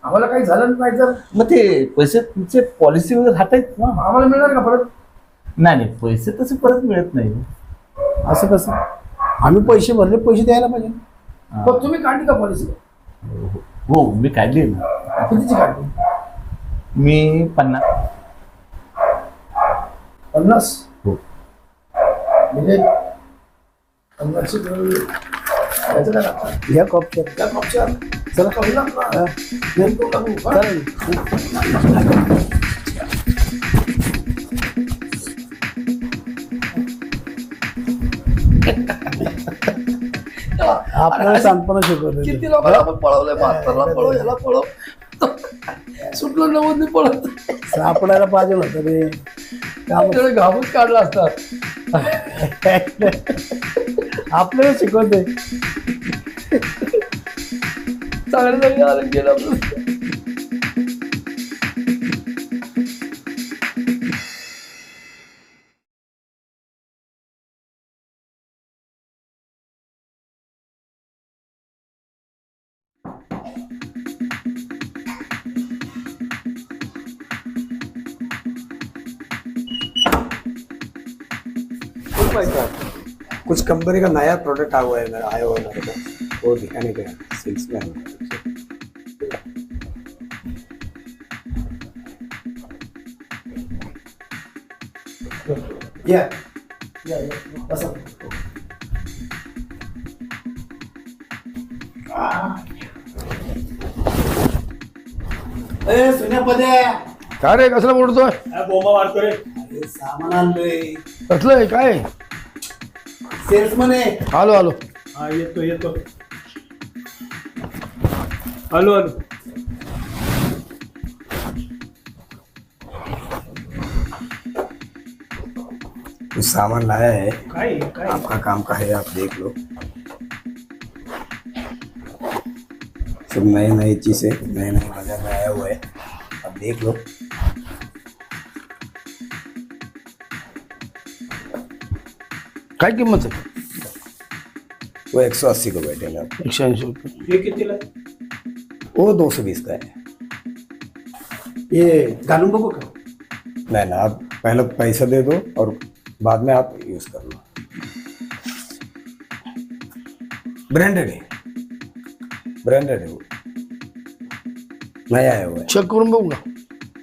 आम्हाला काही झालं नाही तर मग ते पैसे तुमचे पॉलिसीवर राहतायत ना. आम्हाला मिळणार का परत? नाही नाही, पैसे तसे परत मिळत नाही. असं कसं? आम्ही पैसे भरले, पैसे द्यायला पाहिजे. पण तुम्ही काढली का पॉलिसी? हो, मी काढली ना. कितीची काढली? मी 50. 50? हो. म्हणजे 50ची याचं काय लागतं? घ्या कॉपच्या. त्या कॉपच्या चला कमी लागणार. नेमकं लागू, हा? चालेल. आपल्याला सांगताना शिकवलं. किती लोकांना आपण पळवलंय, मास्तरला पळव, याला पळव, सुटलं नव्वद मी पळत. सापडायला पाहिजे होतं रे. त्यामुळे घाबून काढला असता. आपल्याला शिकवते. चांगलं चांगलं आलं गेलं आपलं. कुछ कंपनी का नया प्रोडक्ट आया हुआ है मेरे को, वो दिखाने का सेल्स में। या बस सुन्या पद्या काय रे कसला बोलतोय? बोंबा मारतो रे. अरे सामान आणलंय, कसलं आहे काय? सेल्समन आहे. आलो आलो. हा येतो येतो. आलो आलो. कुछ सामान लाया है, काय काय आपका काम का है, आप देख लो. सब नए नए चीजें नए नए बाजार में आया हुआ है, आप देख लो. काय किंमत आहे? वो 180 को बैठेगा, 180 रुपये. हे कितीला? वो 220 का है. ये घालून बघू का? नहीं ना, आप पहले पैसा दे दो और बाद में आप यूज कर लो. ब्रांडेड है, ब्रांडेड है वो, नया है वो. चेक करून बघू ना.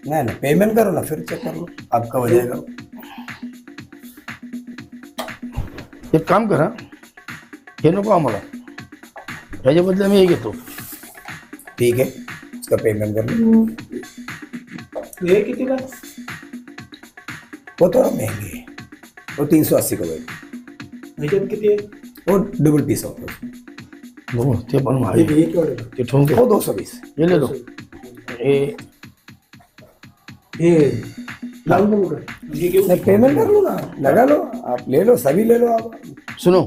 नहीं ना, पेमेंट करो ना, फिर चेक कर लो, आपका हो जाएगा. एक काम करा, हे नको आम्हाला, ह्याच्या बदले मी हे घेतो. ठीक है, उसका पेमेंट कर लो. हे कितीला? वो थोड़ा महंगे है, वो 380 का बैठ. ह्याच्यात किती आहे? वो डबल पीस होता है, हो ते पण महाग आहे. हे केवढं? ते ठेवून घे. वो 220. हे ले लो. हे हे लावून बघू का? हे घेऊ. नहीं, पेमेंट कर लो ना, लगा लो, आप ले लो, सभी ले लो आप. सुनो,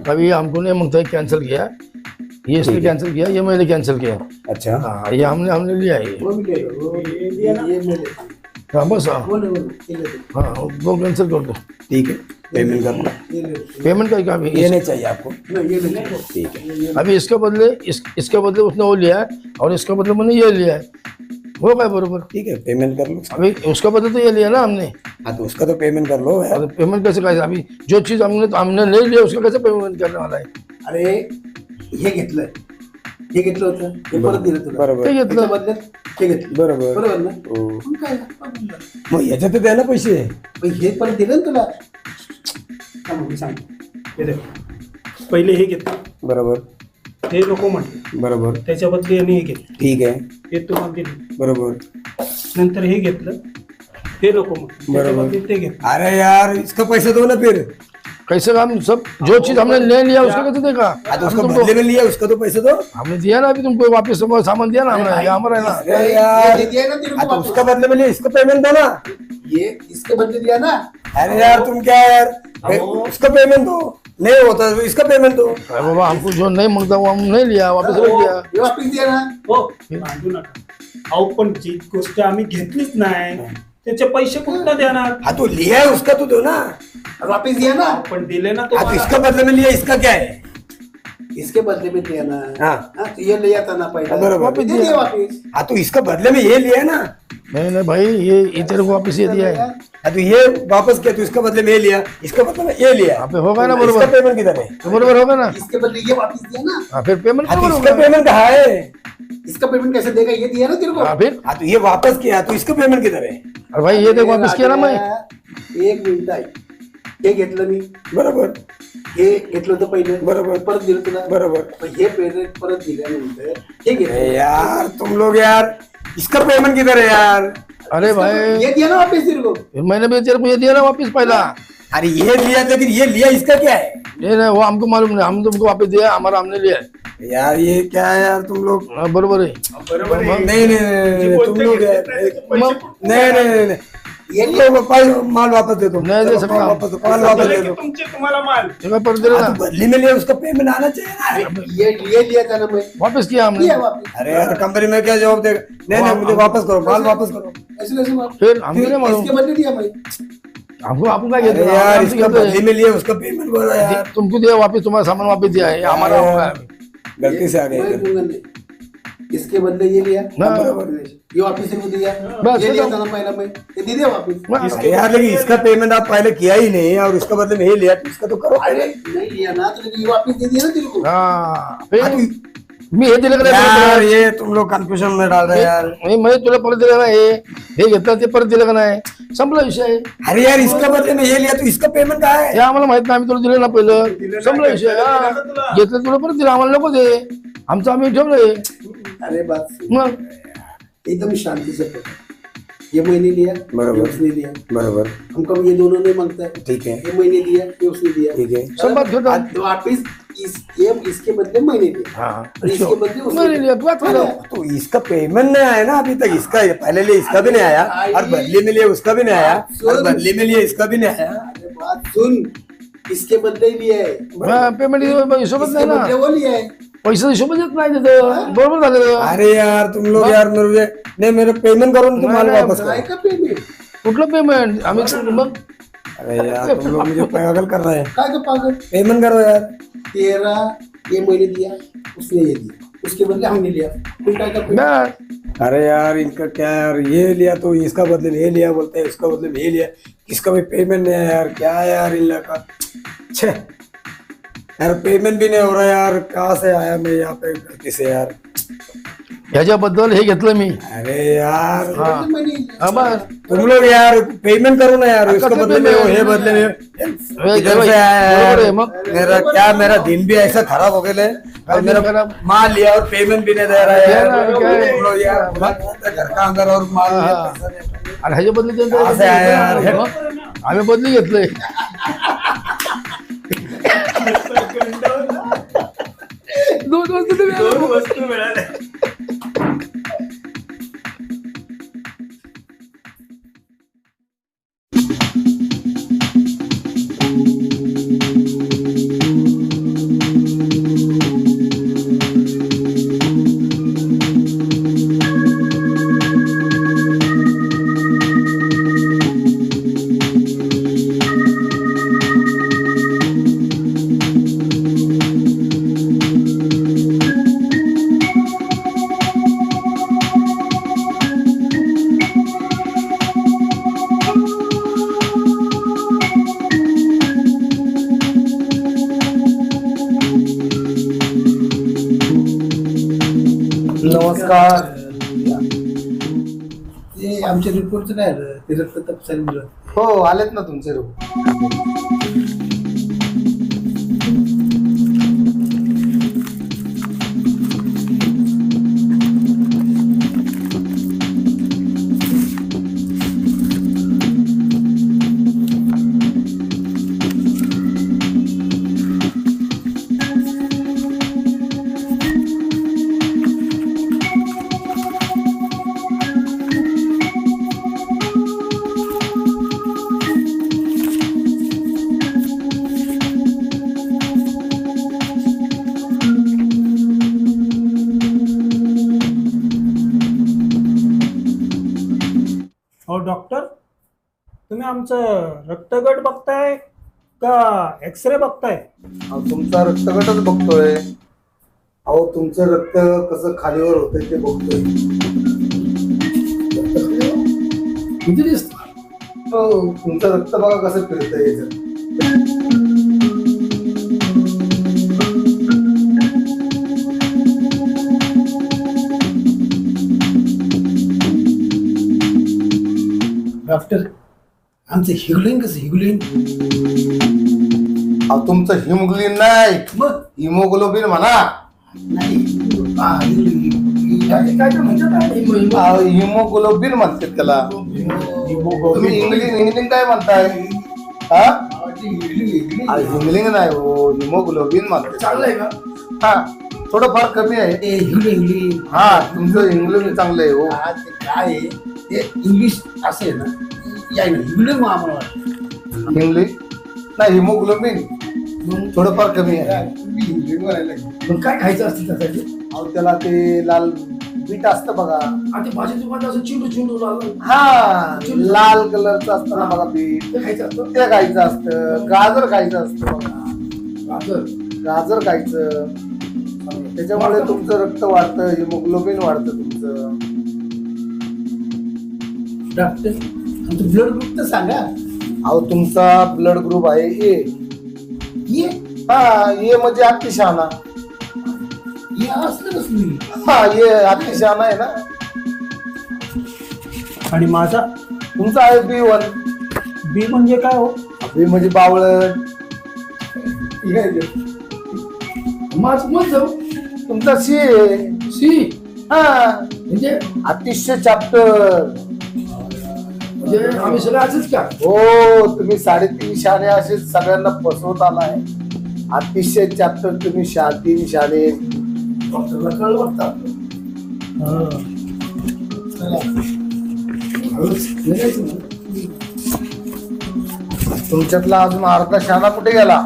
अभी हमको ने मंगता कैंसिल किया, ये इसने कैंसिल किया, ये मैंने कैंसिल किया. अच्छा, हाँ ये हमने लिया है ये. वो भी ले लो. वो ये दिया ना? ये ले लो. हाँ बस हाँ वो ले लो. ये ले लो. हाँ वो कैंसिल कर दो. ठीक है, पेमेंट कर लो. ये ले लो. पेमेंट का काम ये नहीं चाहिए आपको? नहीं, ये ले लो. ठीक है, अभी इसके बदले इसके बदले उसने वो लिया है और इसके बदले मैंने ये लिया है. हो गया बरोबर. ठीक है, पेमेंट कर लो. अभी उसका बदले तो ये लिया ना हमने. हाँ तो उसका तो पेमेंट कर लो यार. अरे पेमेंट कैसे कैसे? अभी जो चीज़ हमने नहीं लिया उसका कैसे पेमेंट करने वाला है? अरे हे घेतलं, हे घेतलं होतं, हे परत दिलं तुला. बरोबर ते घेतलं. त्याच्या बदल्यात हे घेतलं. बरोबर. बरोबर ना? हो. मग काय problem? मग याच्यात तर द्यायला पैसे. पण हे परत दिलं ना तुला. थांब, मी सांगतो. हे देख. पहिले हे घेतलं, बरोबर हे नको म्हटलं, बरोबर. त्याच्या बदली यांनी हे घेतलं, ठीक है, हे तुम्हाला दिलं. बरोबर. नंतर हे घेतलं, हे नको म्हटलं, त्याच्या बरोबर. बदली ते घेतलं. अरे यार, इसका पैसा दो ना फिर. कैसे हम सब जो चीज़ हमने ले लिया उसका कैसे देगा? हाँ तो उसका बदले में लिया, उसका तो पैसा दो. हमने दिया ना अभी तुमको वापस सब सामान दिया ना हमने, ये हमारा है ना. अरे यार, ये दिया ना तेरे को हाँ तो वापस. उसका बदले में लिया, इसका पेमेंट दो ना. ये इसके बदले दिया ना. अरे यार तुम क्या यार, उसका पेमेंट दो. नहीं होता तो इसका पेमेंट दो. अरे बाबा हमको जो नहीं मांगता वो हम नहीं लिया, वापस रख दिया. हे वापस दिया ना. हो, भांडू नका. अहो पण जी गोष्ट आम्ही घेतलीच नाही त्याचे पैसे कुठं देणार? हाँ तो लिया है, उसका तो दो ना. वापस दिया ना. पण दिले ना हाँ तो तो. इसका बदले में लिया, इसका क्या है? इसके बदले में दिया ना. हाँ. हाँ, तो ये लिया था ना पहले. हाँ, बरोबर. वापस दे दिया वापस. हाँ तो इसका बदले में ये लिया ना. नहीं भाई ये तेरे को वापस ये दिया है. हाँ तो ये वापस किया, तो इसका बदले में ये लिया, इसका बदले में ये लिया. यहाँ पे होगा ना इसका बरोबर. पेमेंट किधर है? तो बरोबर होगा ना. इसके बदले ये वापस दिया ना. हाँ फिर पेमेंट हाँ तो करो इसका पेमेंट कहाँ है? इसका पेमेंट कैसे देगा? ये दिया ना तेरे को. हाँ फिर. हाँ तो ये वापस किया, तो इसका पेमेंट किधर है? अरे भाई ये देखो वापस किया ना मैं. एक मिनिट आहे. हे घेतलं मी, बरोबर हे घेतलं होतं पहिले, बरोबर. परत दिलं तुला. बरोबर. पण हे पेमेंट परत दिल्यानंतर हे घेतलं. अरे यार तुम लोग यार, इसका पेमेंट किधर है यार? अरे भाई ये दिया ना वापस तेरे को. फिर मैंने भी तेरे को ये दिया ना वापस पहला. अरे ये लिया, लेकिन ये लिया इसका क्या है? ये नहीं वो हमको मालूम नहीं, हम तुमको वापस दिया, हमारा हमने लिया है. यार ये क्या है यार तुम लोग? हाँ, बरोबर है. बरोबर आहे. नहीं नहीं नहीं, तुम लोग यार, नहीं नहीं नहीं, ये माल वापस दे दो. नहीं दे सकता. माल वापस दो, माल वापस दे दो. तुमचे तुम्हाला माल. ये मैं पर दे हाँ, ना तो बदली में लिया, उसका पेमेंट आना चाहिए ना. ये लिया था ना मैं. वापस किया हमने. दिया वापस. अरे यार कंपनी में क्या जवाब देगा? नहीं नहीं, मुझे वापस करो, माल वापस करो. ऐसे कैसे वापस? फिर हमको नहीं मालूम. इसके बदले दिया मैं. हमको आपको क्या अरे कहते यार इसका बदली में लिया, उसका पेमेंट करो यार. तुमको दिया वापस, तुम्हारा सामान वापस दिया है, ये हमारा होगा. गलती से आ मैं गए. दूंगा नहीं. इसके बदले ये लिया हाँ। बराबर दिनेश, ये वापिस इनको दिया, बस, ये लिया खत्म। था ना पहला मैं, ये दे दिया वापिस। यार लेकिन इसका पेमेंट आप पहले किया ही नहीं और इसका बदले में ये लिया, तो इसका तो करो। अरे नहीं लिया ना तो लेकिन ये वापिस दे दिया ना तेरे को। हा मी हे दिलं का यार नाही ये तुम लोग कंफ्यूजन में डाल रहे हैं यार। मी तुला परत दिलं का नाही हे घेतलं ते परत दिलं का नाही संपला विषय अरे यार इसका बदले में ये लिया तो इसका पेमेंट काय है? हे आम्हाला माहित नाही आम्ही तुला दिलं ना पहिलं संपला विषय हा. घेतलं तुला परत दिलं आम्हाला नको दे आमचं आम्ही ठेवलंय अरे बात सुन, मग एकदम शांति से पकड़। ये मैंने लिया, बराबर। ये उसने लिया, बराबर, हमको ये दोनों ने मांगता है। ठीक है, ये मैंने दिया, ये उसने दिया, ठीक है। सब बात खत्म। आज वापिस ये इसके बदले मैंने दिया, हाँ और इसके बदले उसने मैंने लिया बात खत्म. तो इसका पेमेंट नहीं आया ना अभी तक, इसका पहले लिए इसका भी नहीं आया और बदले में लिए उसका भी नहीं आया और बदले में लिए इसका भी नहीं आया। अरे बात सुन, इसके बदले ही लिया है, हा, पेमेंट हिशोबच इसके नाही ना बदले वो लिया है। पैसे हिशोबच येत नाही तिथं बरोबर झालं अरे यार तुम लोग यार मेरे नहीं मेरे पेमेंट करो ना, तुम्हारे नहीं, वापस काय करो। का पेमेंट? कुठलं पेमेंट आम्ही मग अरे यार तुम लोग मुझे पागल कर रहे हैं, काय का पागल? पेमेंट करो यार। तेरा ये मैंने दिया, उसने ये दिया, उसके बदले हमने लिया, फिर काय का पेमेंट? बस. अरे यार इनका क्या यार, ये लिया तो इसका बदले में ये लिया बोलते हैं, इसका बदले में ये लिया, इसका भी पेमेंट नहीं है यार, क्या है यार इन लोग का। छे यार पेमेंट भी नहीं हो रहा यार, कहाँ से आया मैं यहाँ पे गलती से यार। ह्याच्याबद्दल हे घेतलं मी अरे यार हा हा, बस तुम लोग यार पेमेंट करो ना यार, इसका कसं बदले में वो, payment? ये बदले में इधर से आया बरोबर आहे यार। मग. मेरा दिन भी ऐसा खराब हो गया है और मेरा खराब? माल लिया और पेमेंट भी नहीं दे रहा है क्या यार। ना, क्या है? तुम लोग यार घर का अंदर और माल लिया, हा. पैसा नहीं है। आणि ह्याच्या बदली कहाँ से आया यार? मग आम्ही बदली घेतलंय दोन वस्तू मिळाल्या. नमस्कार. ते आमच्या रिपोर्टचं काय झालं? ते रक्त तपासायला दिलं. हो आलेत ना तुमचे रूम. हो डॉक्टर, तुम्ही आमचं रक्तगट बघताय का एक्सरे बघताय? तुमचा रक्तगटच बघतोय. अहो तुमचं रक्त कसं खालीवर होतंय ते बघतोय. किती दिसत हो तुमचं रक्त बघा कसं फिरतंय याच्यात. डॉक्टर आमचं हिगलिन कसं हिगलिन? अहो तुमचं हिमोग्लोबिन नाही, मग हिमोग्लोबिन म्हणा. नाही काय म्हणजे अहो, हिमोग्लोबिन म्हणतात त्याला. तुम्ही इंग्लिश काय म्हणताय? हा अहो, हिंगलिंग नाही हो, हिमोग्लोबिन म्हणतात. चांगलं आहे का? हा थोडंफार कमी आहे. हिगलिन हा तुमचं हिमोग्लोबिन चांगलं आहे हो. काय आहे ते इंग्लिश असं आहे ना, या हिगलिन आम्हाला वाटतं. इंग्लिश नाही, हिमोग्लोबिन थोडंफार कमी आहे. मग काय खायचं असतं त्यासाठी? अहो त्याला ते लाल बीट असतं बघा. आणि भाजी दुकानात असं चिंडू चिंडू लागलं हा लाल कलरचं असतं ना बघा बीट, ते खायचं असतं. ते खायचं असतं. गाजर खायचं असतं बघा. गाजर गाजर खायचं. त्याच्यामुळे तुमचं रक्त वाढतं, हिमोग्लोबिन वाढतं तुमचं. डॉक्टर आमचं ब्लड ग्रुप तर सांगा. अहो तुमचा ब्लड ग्रुप आहे ए. ये हा, ए म्हणजे अतिशहाणा. ये असलं मी. हा, ए अतिशहाणा आहे ना. आणि माझा तुमचा आहे B1. बी म्हणजे काय हो? बी म्हणजे बावळट. माझ मग जाऊ. तुमचा सी आहे. सी हा, म्हणजे अतिशय चॅप्टर. म्हणजे आम्ही सगळं असंच का? हो, तुम्ही 3.5 शाणे असे सगळ्यांना फसवत आलाय. अतिशय चॅप्टर तुम्ही 3 शाणे. डॉक्टरला कळलं वाटतं. तुमच्यातला अजून अर्धा शाणा कुठे गेला?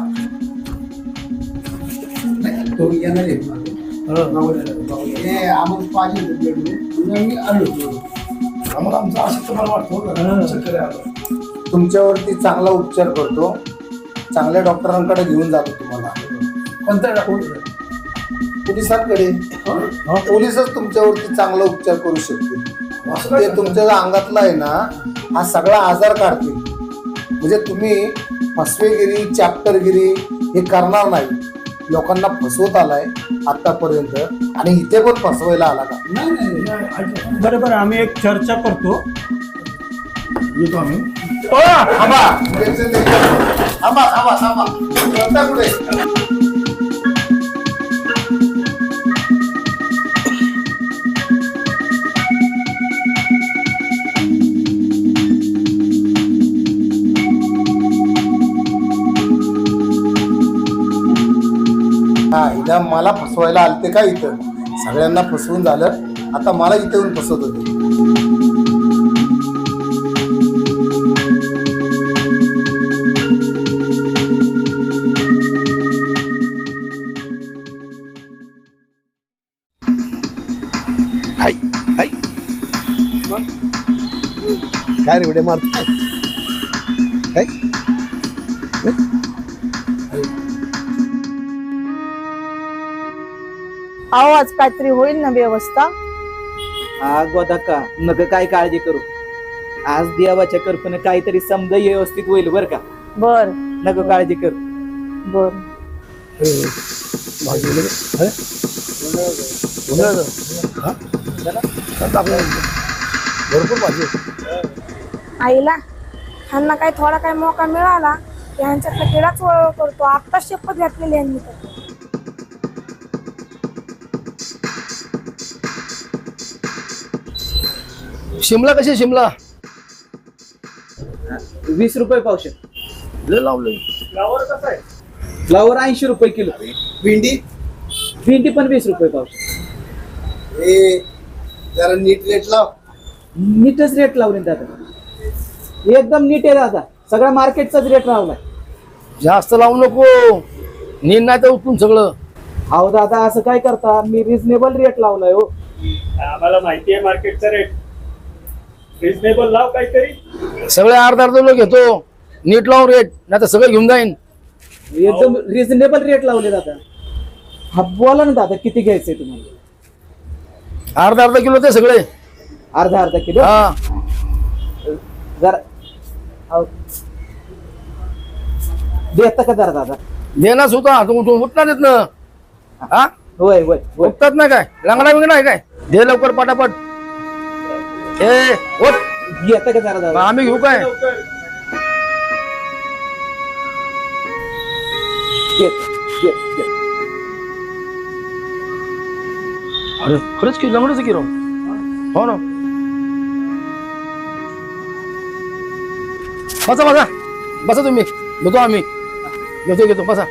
तो येणार आहे. आम्हाला पाहिजे ब्लड ग्रुप. आम्ही आलो. आम्हाला आमचं असं तुम्हाला वाटतं तुमच्यावरती चांगला उपचार करतो. चांगल्या डॉक्टरांकडे घेऊन जातो तुम्हाला. कोणत्या डॉक्टर? पोलिसांकडे. पोलिसच तुमच्यावरती चांगला उपचार करू शकते. ते तुमच्या अंगातला आहे ना, हा सगळा आजार काढते. म्हणजे तुम्ही फसवेगिरी, चॅप्टरगिरी हे करणार नाही. लोकांना फसवत आलाय आतापर्यंत, आणि इथे पण फसवायला आला का? नाही. बरोबर, आम्ही एक चर्चा करतो. येतो आम्ही. थांबा थांबा थांबा थांबा. आता कुठे? हा, मला फसवायला आलते का इथं? सगळ्यांना फसवून झालं, आता मला इथे येऊन फसवत होते. काय रे उड्या मारतो काय? आवाज काहीतरी होईल ना व्यवस्था. गोदाका नका काय काळजी करू. आज देवाच्या कृपेने काहीतरी समजा व्यवस्थित होईल बर का. बर नका काळजी करू. बर. भरपूर पाहिजे. आईला ह्यांना काही थोडा काही मौका मिळाला की ह्यांच्यातला किडाच वळवळ करतो. आत्ता शपथ घातलेली यांनी तर. शिमला कशी? शिमला 20 रुपये पावशे. लय लावलंय. फ्लावर 80 रुपये किलो. भेंडी भेंडी पण 20 रुपये पावशे. हे जरा नीट रेट लाव. नीटच रेट लावले दादा. एकदम नीट आहे दादा. सगळ्या मार्केटचाच रेट लावलाय. जास्त लावू नको. नीट नाही तर उठून सगळं. अहो दादा असं काय करता? मी रिझनेबल रेट लावलाय हो. आम्हाला माहिती आहे मार्केटचा रेट. रिजनेबल लाव काहीतरी. सगळे अर्धा अर्धा लोक घेतो. नीट लावून रेट, नाही तर सगळं घेऊन जाईन. एकदम रिझनेबल रेट लावले दादा. हा बोला ना दादा, किती घ्यायचंय तुम्हाला? अर्धा अर्धा किलो ते सगळे. अर्धा किलो. हा, जरा देता का जरा दादा? देणार होता. तू उठणार येत ना. हा, होय होय होय. उठतात ना काय? लंगडा बिंगडा आहे काय? दे लवकर पटापट. ए उठ. देता का जरा दादा? आम्ही घेऊ काय? अरे खरंच की लंगडच की राव. हो ना. बसा बसा बसा तुम्ही. घेतो आम्ही. घेतो बसा.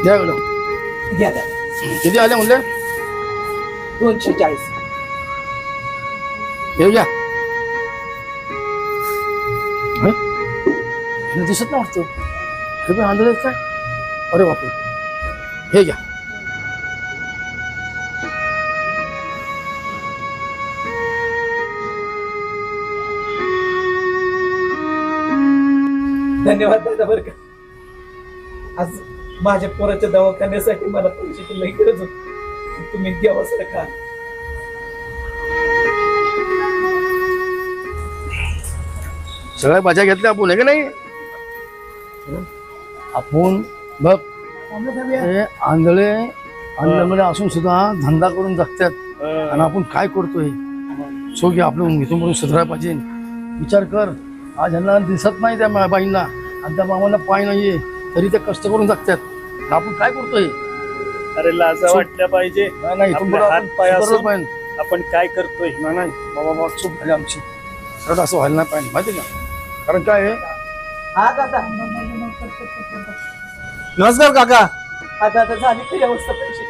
द्या इकडं. घ्या द्या. किती आले म्हणले? 240. हे घ्या. हे? हे दिसत नाही वाटतं. हे पण आंधळे आहेत काय? अरे बापरे. हे घ्या. धन्यवाद दादा बरं का. आज माझ्या पोराच्या दवाखान्यासाठी मला पैशाची लई गरज होती. तुम्ही द्यावा सरकार. सगळ्या भाज्या घेतल्या आपण आहे का नाही? आपण बघ हे आंधळे आणि लंगडे असून सुद्धा धंदा करून जगतात आणि आपण काय करतोय? सो की आपलं इथून म्हणून सुधारायला पाहिजे. विचार कर, आज ह्यांना दिसत नाही त्या बाईंना आणि त्या मामाला पाय नाहीये तरी ते कष्ट करून जगतात. आपण काय करतोय? अरे लाजा वाटल्या पाहिजे. नाही इथून पुढे हात पाय असून पाहिजे. आपण काय करतोय? नाही बाबा चूक झाली आमची. खरं असं व्हायला नाही पाहिजे माहिती का? कारण काय आहे, हा दादा. नमस्कार काका. हा दादा झाली काही अवस्था पैशाची.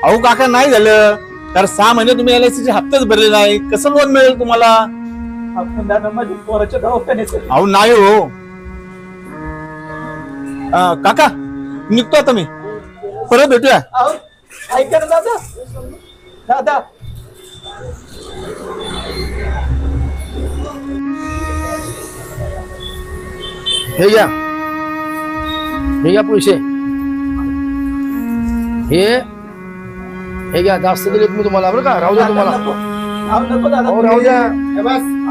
अहो काका नाही झालं तर 6 महिने तुम्ही LICचे हप्तेच भरले नाही. कसं लोन मिळेल तुम्हाला? आपण दादा माझ्या पोराच्या दवाखान्यासाठी. अहो नाही हो काका, निघतो आता मी. परत भेटूया. अहो, ऐका ना दादा. दादा हे घ्या. हे घ्या पैसे. हे घ्या. जास्त दिलेत मी तुम्हाला बरं का? राहू द्या तुम्हाला. नको दादा. हो राहू द्या.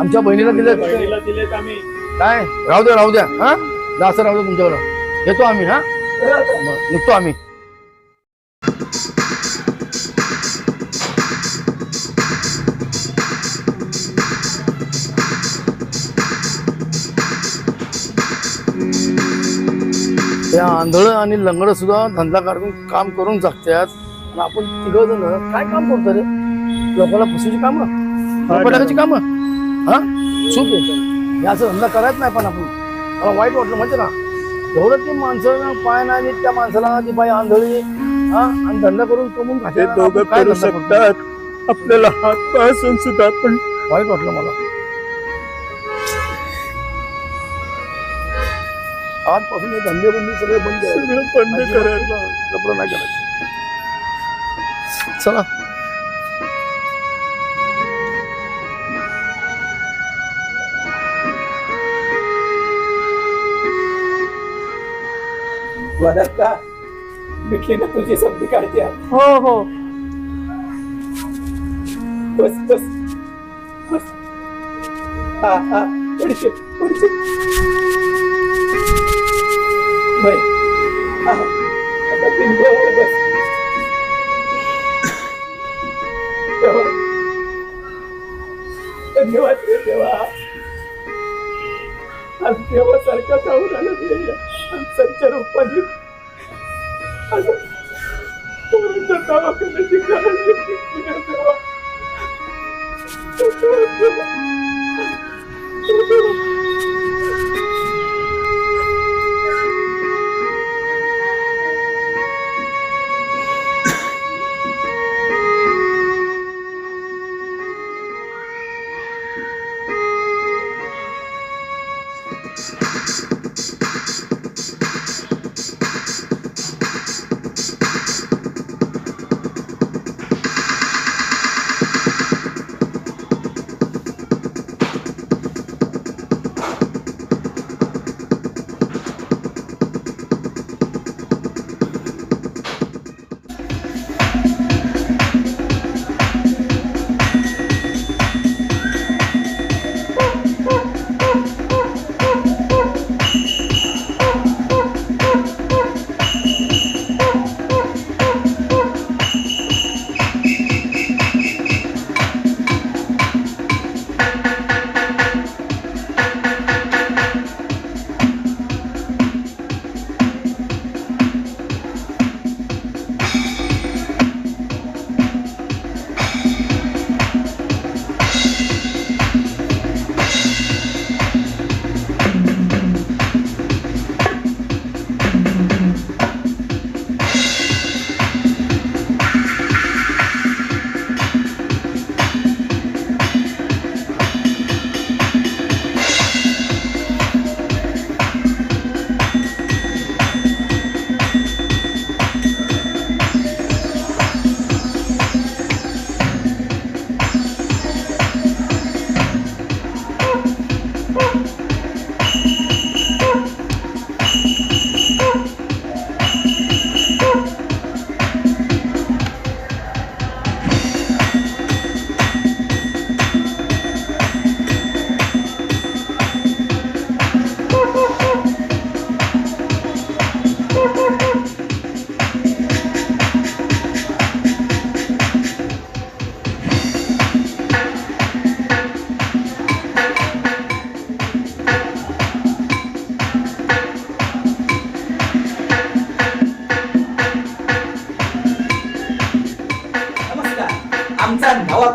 आमच्या बहिणीला दिले दिलेत आम्ही. काय? राहू द्या. हा जास्त राहू द्या तुमच्याकडं. येतो आम्ही. हा निघतो आम्ही. त्या आंधळ आणि लंगड सुद्धा धंदा करून काम करून जगतात आणि आपण तिघ जण काय काम करतो रे? लोकांना फसवायची कामं, टाकायची कामं. हा चूक आहे. हे असं धंदा करायच नाही. पण आपण मला वाईट वाटलं माहिती ना. एवढं ती माणसं पाय नाही त्या माणसाला ती बाई आंधळी हा आणि धंदा करून कमवून खाते. दोघं करू शकतात. आपल्याला हात पाय असून सुद्धा पण वाईट वाटलं मला. आजपासून हे धंदे बंदी सगळे बंद करायला लपडं नाही करायचं. चला वदत्ता भेटली ना तुझी समधी काढते. हो हो. बस बस बस. हा हा पुढचे बाई. आता पिंपळावर बस. धन्यवाद रे देवा. आज देवासारखा जाऊन आला तुझ्या संच्या रूपाने. पोरांच्या दवाखान्याची काळजी घेतली ना देवा.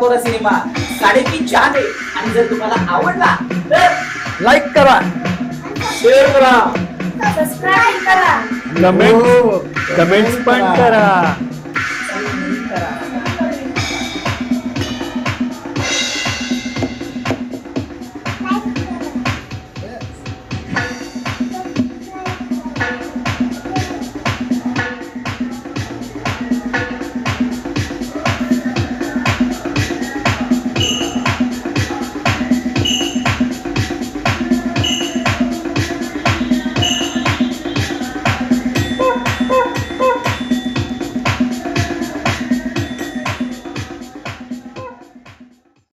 कोरा सिनेमा 3.5 छान आहे. आणि जर तुम्हाला आवडला तर लाईक करा, शेअर करा, सबस्क्राईब करा. कमेंट्स पण करा.